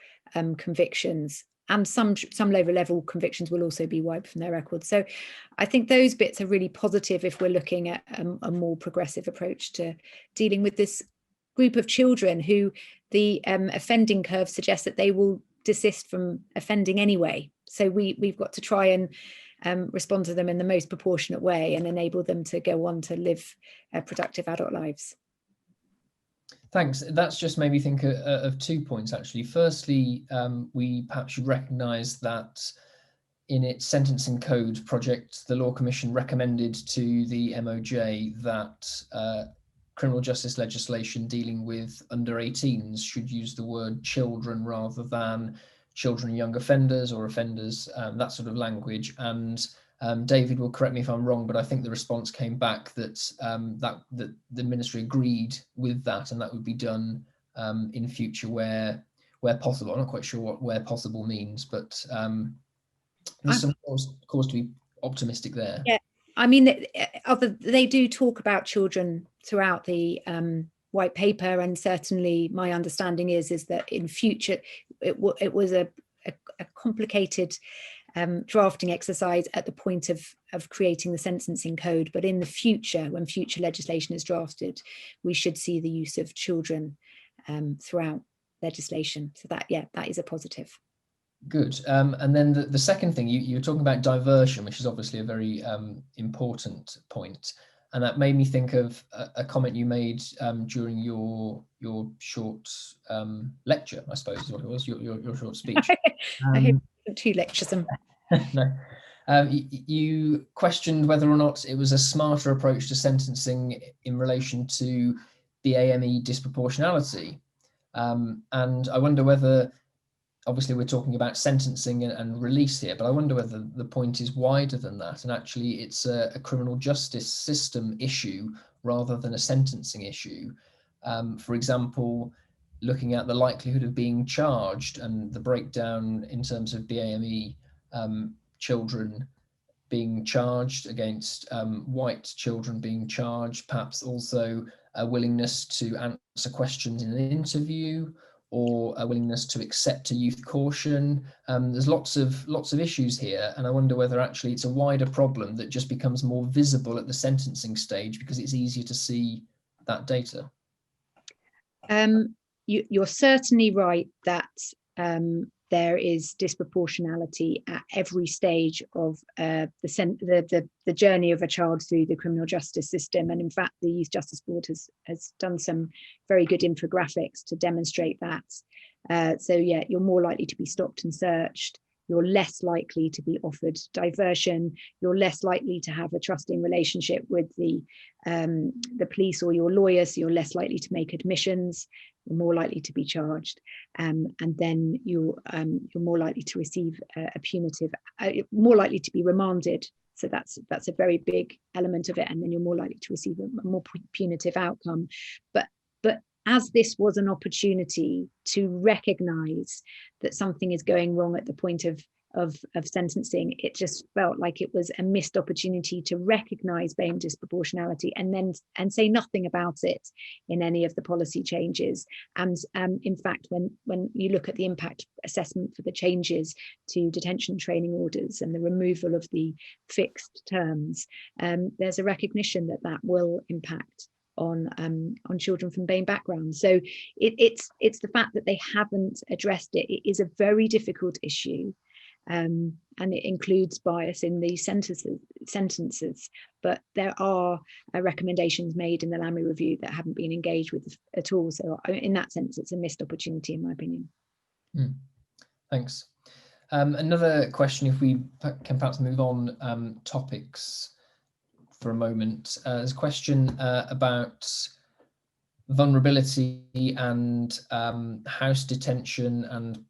convictions, and some lower level convictions will also be wiped from their records. So I think those bits are really positive if we're looking at a more progressive approach to dealing with this group of children who the offending curve suggests that they will desist from offending anyway. So we've got to try and respond to them in the most proportionate way and enable them to go on to live productive adult lives. Thanks. That's just made me think of 2 points, actually. Firstly, we perhaps should recognise that in its sentencing code project, the Law Commission recommended to the MOJ that criminal justice legislation dealing with under 18s should use the word children rather than children and young offenders or offenders, that sort of language. And David will correct me if I'm wrong, but I think the response came back that that the ministry agreed with that, and that would be done in future where possible. I'm not quite sure what where possible means, but there's some cause to be optimistic there. Yeah, I mean, they do talk about children throughout the white paper, and certainly my understanding is that in future it was a complicated drafting exercise at the point of creating the sentencing code, but in the future, when future legislation is drafted, we should see the use of children throughout legislation. So that is a positive. Good. And then the second thing, you were talking about diversion, which is obviously a very important point. And that made me think of a comment you made during your short lecture, I suppose is what it was, your short speech. I hope 2 lectures. No. You questioned whether or not it was a smarter approach to sentencing in relation to BAME disproportionality. And I wonder whether, obviously we're talking about sentencing and release here, but I wonder whether the point is wider than that, and actually it's a criminal justice system issue rather than a sentencing issue. For example, looking at the likelihood of being charged and the breakdown in terms of BAME children being charged against white children being charged, perhaps also a willingness to answer questions in an interview, or a willingness to accept a youth caution. There's lots of issues here, and I wonder whether actually it's a wider problem that just becomes more visible at the sentencing stage because it's easier to see that data. You're certainly right that there is disproportionality at every stage of the journey of a child through the criminal justice system. And in fact, the Youth Justice Board has done some very good infographics to demonstrate that. So yeah, you're more likely to be stopped and searched. You're less likely to be offered diversion. You're less likely to have a trusting relationship with the police or your lawyer, so you're less likely to make admissions. you're more likely to be charged, and then you're more likely to receive a punitive, more likely to be remanded. So that's a very big element of it, and then you're more likely to receive a more punitive outcome. But as this was an opportunity to recognise that something is going wrong at the point of sentencing, it just felt like it was a missed opportunity to recognise BAME disproportionality and say nothing about it in any of the policy changes. And in fact, when you look at the impact assessment for the changes to detention training orders and the removal of the fixed terms, there's a recognition that will impact on children from BAME backgrounds. So it's the fact that they haven't addressed it. It is a very difficult issue. And it includes bias in the sentences, but there are recommendations made in the Lammy review that haven't been engaged with at all. So in that sense, it's a missed opportunity, in my opinion. Thanks. Another question, if we can perhaps move on topics for a moment. There's a question about vulnerability and house detention and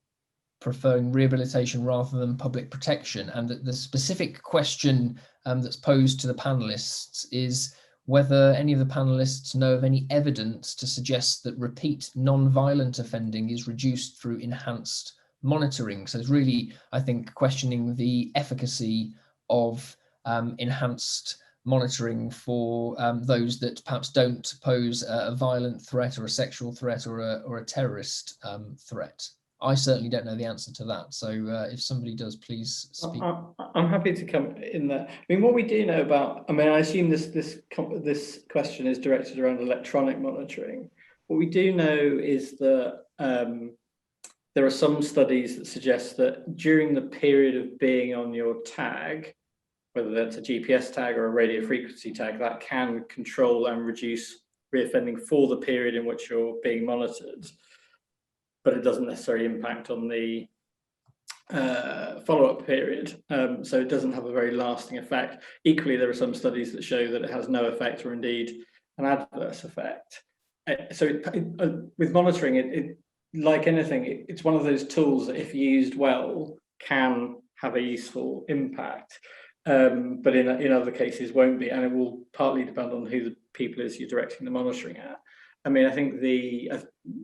preferring rehabilitation rather than public protection. And the specific question that's posed to the panelists is whether any of the panelists know of any evidence to suggest that repeat non-violent offending is reduced through enhanced monitoring. So it's really, I think, questioning the efficacy of enhanced monitoring for those that perhaps don't pose a violent threat or a sexual threat or a terrorist threat. I certainly don't know the answer to that. So if somebody does, please speak. I'm happy to come in there. I mean, what we do know about, I mean, I assume this question is directed around electronic monitoring. What we do know is that there are some studies that suggest that during the period of being on your tag, whether that's a GPS tag or a radio frequency tag, that can control and reduce reoffending for the period in which you're being monitored. But it doesn't necessarily impact on the follow-up period. So it doesn't have a very lasting effect. Equally, there are some studies that show that it has no effect or indeed an adverse effect. So with monitoring, it like anything, it's one of those tools that if used well, can have a useful impact. But in other cases won't be, and it will partly depend on who the people is you're directing the monitoring at. I mean, I think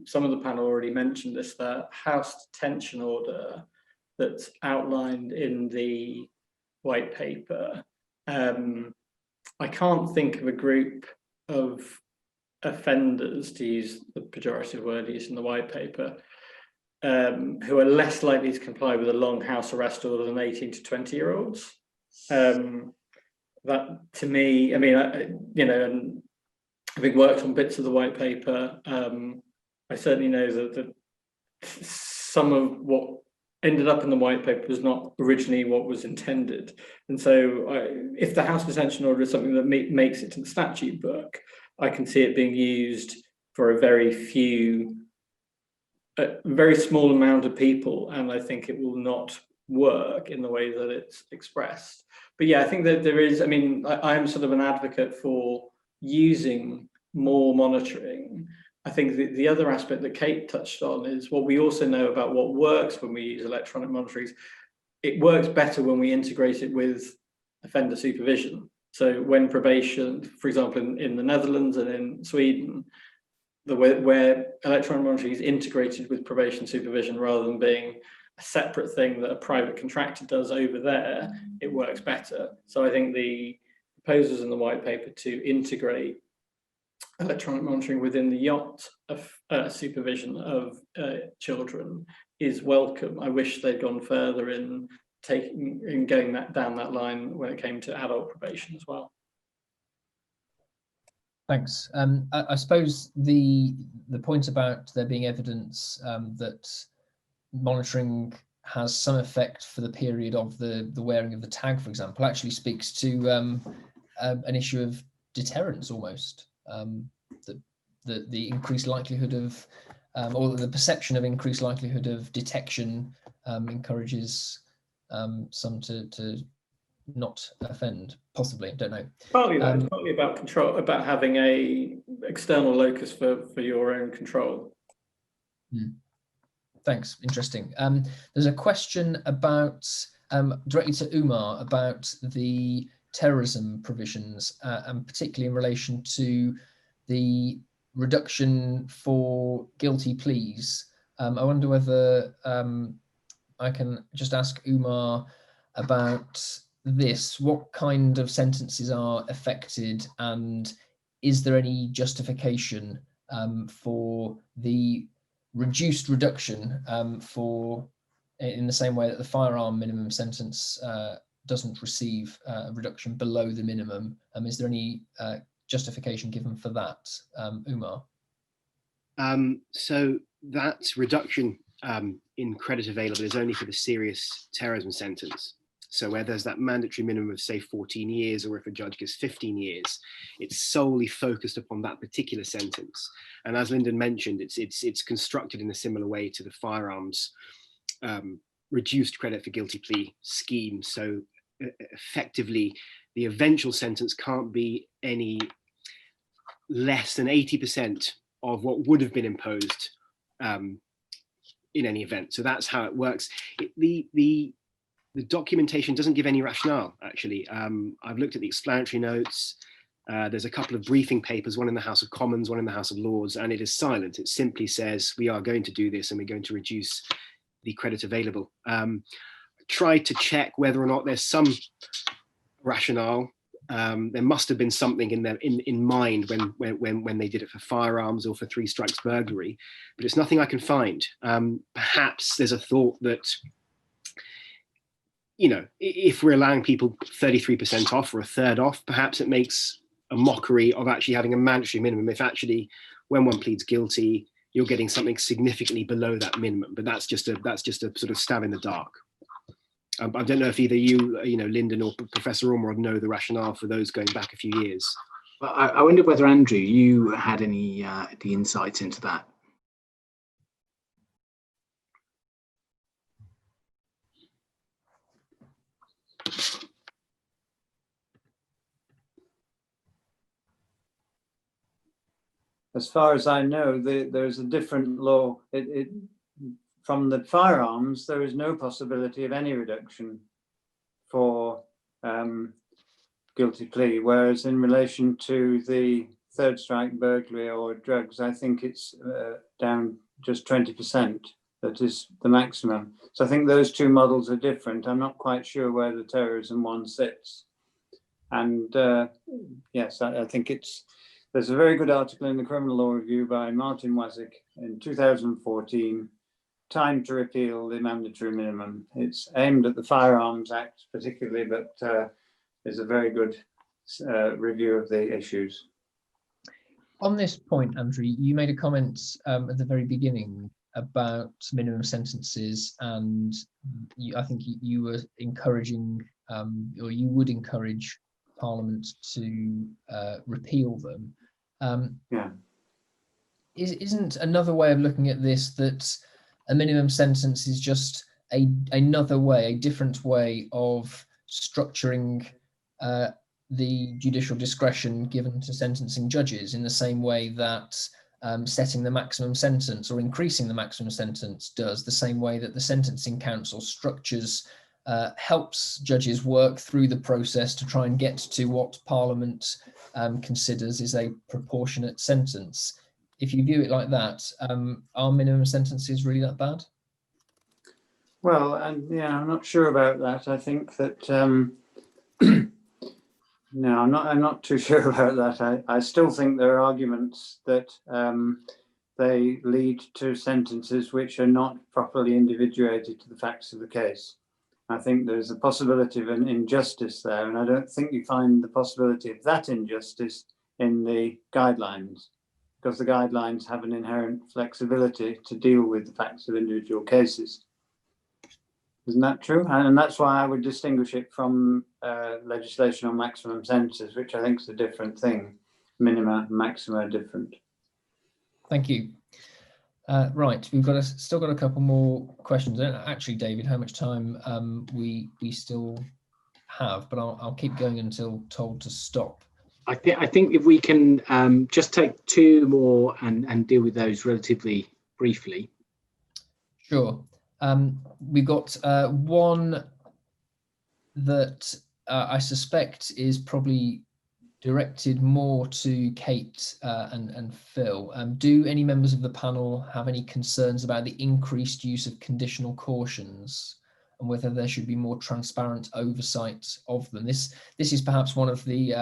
some of the panel already mentioned this, the house detention order that's outlined in the white paper. I can't think of a group of offenders, to use the pejorative word used in the white paper, who are less likely to comply with a long house arrest order than 18 to 20-year-olds. That, to me, I mean, and having worked on bits of the white paper, I certainly know that some of what ended up in the white paper was not originally what was intended. And so if the house detention order is something that makes it to the statute book, I can see it being used for a very small amount of people, and I think it will not work in the way that it's expressed. But yeah, I think that there is, I mean, I am sort of an advocate for using more monitoring. I think the other aspect that Kate touched on is what we also know about what works when we use electronic monitoring. It works better when we integrate it with offender supervision. So when probation, for example, in the Netherlands and in Sweden, where electronic monitoring is integrated with probation supervision rather than being a separate thing that a private contractor does over there, it works better. So I think the proposals in the white paper to integrate electronic monitoring within the yacht of supervision of children is welcome. I wish they'd gone further in getting that down that line when it came to adult probation as well. Thanks. I suppose the point about there being evidence that monitoring has some effect for the period of the wearing of the tag, for example, actually speaks to an issue of deterrence almost. The increased likelihood of, or the perception of increased likelihood of detection encourages some to not offend, possibly, don't know. Partly that, partly about control, about having a external locus for your own control. Thanks, interesting. There's a question about, directly to Umar, about the terrorism provisions, and particularly in relation to the reduction for guilty pleas. I wonder whether I can just ask Umar about this. What kind of sentences are affected, and is there any justification for the reduced reduction for, in the same way that the firearm minimum sentence doesn't receive a reduction below the minimum? Is there any justification given for that, Umar? So that reduction in credit available is only for the serious terrorism sentence. So where there's that mandatory minimum of, say, 14 years, or if a judge gives 15 years, it's solely focused upon that particular sentence. And as Lyndon mentioned, it's constructed in a similar way to the firearms reduced credit for guilty plea scheme. So effectively, the eventual sentence can't be any less than 80% of what would have been imposed in any event. So that's how it works. The documentation doesn't give any rationale, actually. I've looked at the explanatory notes. There's a couple of briefing papers, one in the House of Commons, one in the House of Lords, and it is silent. It simply says, we are going to do this and we're going to reduce the credit available. Tried to check whether or not there's some rationale. There must have been something in mind when they did it for firearms or for 3 strikes burglary, but it's nothing I can find. Perhaps there's a thought that, you know, if we're allowing people 33% off or a third off, perhaps it makes a mockery of actually having a mandatory minimum. If actually, when one pleads guilty, you're getting something significantly below that minimum. But that's just a sort of stab in the dark. I don't know if either you know, Lyndon or Professor Ormerod know the rationale for those going back a few years. Well, I wonder whether, Andrew, you had any the insights into that. As far as I know, there's a different law. From the firearms, there is no possibility of any reduction for guilty plea, whereas in relation to the 3rd strike burglary or drugs, I think it's down just 20%. That is the maximum. So I think those two models are different. I'm not quite sure where the terrorism one sits. And yes, I think there's a very good article in the Criminal Law Review by Martin Wazick in 2014, Time to Repeal the Mandatory Minimum. It's aimed at the Firearms Act particularly, but is a very good review of the issues. On this point, Andrew, you made a comment at the very beginning about minimum sentences, and I think you were encouraging, or you would encourage Parliament to repeal them. Yeah. Isn't another way of looking at this that a minimum sentence is just another way, a different way of structuring the judicial discretion given to sentencing judges, in the same way that setting the maximum sentence or increasing the maximum sentence does, the same way that the Sentencing Council structures helps judges work through the process to try and get to what Parliament considers is a proportionate sentence. If you view it like that, are minimum sentences really that bad? Well, yeah, I'm not sure about that. I think that no, I'm not too sure about that. I still think there are arguments that they lead to sentences which are not properly individuated to the facts of the case. I think there's a possibility of an injustice there, and I don't think you find the possibility of that injustice in the guidelines, because the guidelines have an inherent flexibility to deal with the facts of individual cases. Isn't that true? And that's why I would distinguish it from legislation on maximum sentences, which I think is a different thing. Minima and maxima are different. Thank you. Right, we've still got a couple more questions. Actually, David, how much time we still have? But I'll keep going until told to stop. I think if we can just take 2 more and deal with those relatively briefly. Sure. We got one that I suspect is probably directed more to Kate and Phil. Do any members of the panel have any concerns about the increased use of conditional cautions and whether there should be more transparent oversight of them? This is perhaps one of the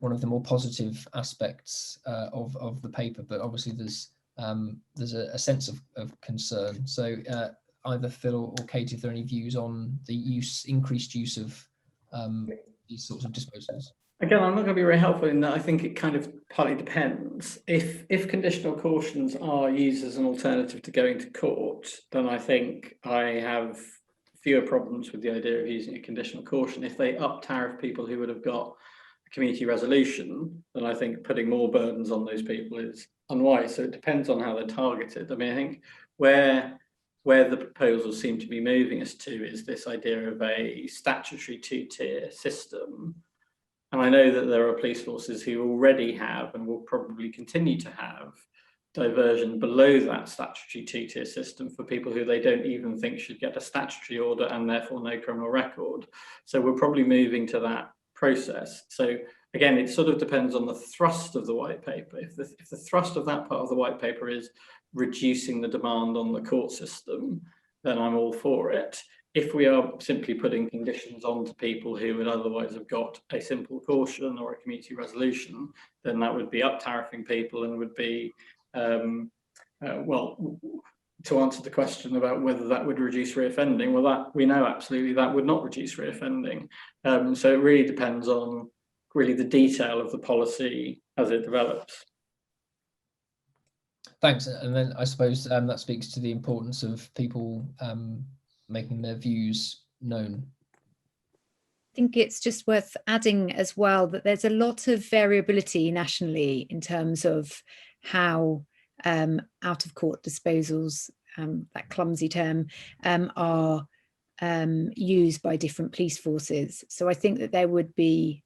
more positive aspects of the paper, but obviously there's a sense of concern. So either Phil or Kate, if there are any views on the increased use of these sorts of disposals. Again, I'm not going to be very helpful in that. I think it kind of partly depends. If conditional cautions are used as an alternative to going to court, then I think I have fewer problems with the idea of using a conditional caution. If they up tariff people who would have got a community resolution, then I think putting more burdens on those people is unwise. So it depends on how they're targeted. I mean, I think where the proposals seem to be moving us to is this idea of a statutory two-tier system. And I know that there are police forces who already have and will probably continue to have diversion below that statutory two-tier system for people who they don't even think should get a statutory order and therefore no criminal record. So we're probably moving to that process. So again, it sort of depends on the thrust of the white paper. If the thrust of that part of the white paper is reducing the demand on the court system, then I'm all for it. If we are simply putting conditions onto people who would otherwise have got a simple caution or a community resolution, then that would be up tariffing people and would be, well, to answer the question about whether that would reduce reoffending, well, that we know absolutely that would not reduce reoffending. So it really depends on really the detail of the policy as it develops. Thanks. And then I suppose that speaks to the importance of people making their views known. I think it's just worth adding as well that there's a lot of variability nationally in terms of how out of court disposals, that clumsy term, are used by different police forces. So I think that there would be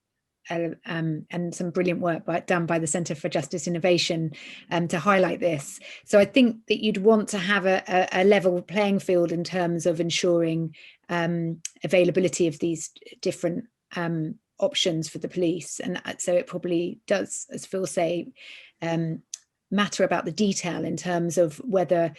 and some brilliant work done by the Centre for Justice Innovation to highlight this. So I think that you'd want to have a level playing field in terms of ensuring availability of these different options for the police. And so it probably does, as Phil say, matter about the detail in terms of whether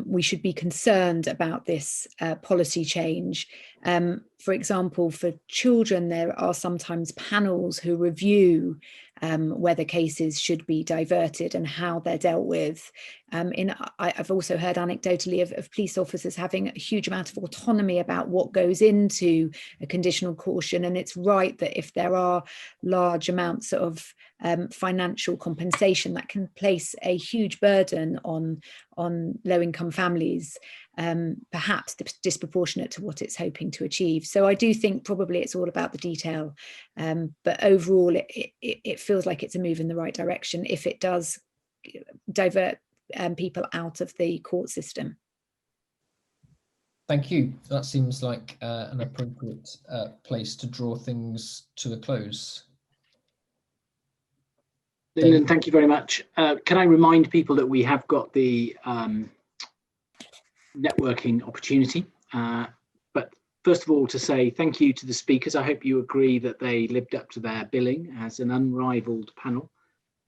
we should be concerned about this policy change. For example, for children, there are sometimes panels who review whether cases should be diverted and how they're dealt with. I've also heard anecdotally of police officers having a huge amount of autonomy about what goes into a conditional caution. And it's right that if there are large amounts of financial compensation, that can place a huge burden on low-income families, perhaps disproportionate to what it's hoping to achieve. So I do think probably it's all about the detail, but overall it feels like it's a move in the right direction if it does divert people out of the court system. Thank you. That seems like an appropriate place to draw things to a close. Lyndon, thank you very much. Can I remind people that we have got the networking opportunity, but first of all to say thank you to the speakers. I hope you agree that they lived up to their billing as an unrivaled panel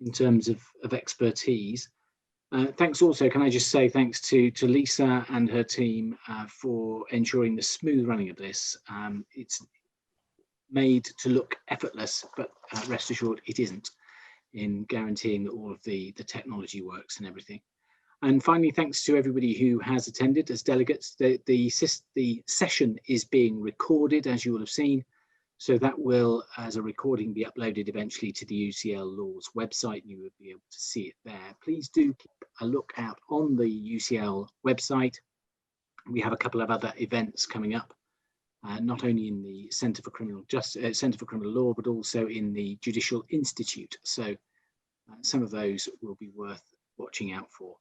in terms of expertise. Thanks also, can I just say thanks to Lisa and her team for ensuring the smooth running of this. It's made to look effortless, but rest assured it isn't, in guaranteeing that all of the technology works and everything. And finally, thanks to everybody who has attended as delegates. The session is being recorded, as you will have seen, so that will, as a recording, be uploaded eventually to the UCL Law's website. You will be able to see it there. Please do keep a look out on the UCL website. We have a couple of other events coming up, not only in the Centre for Criminal Law, but also in the Judicial Institute. So some of those will be worth watching out for.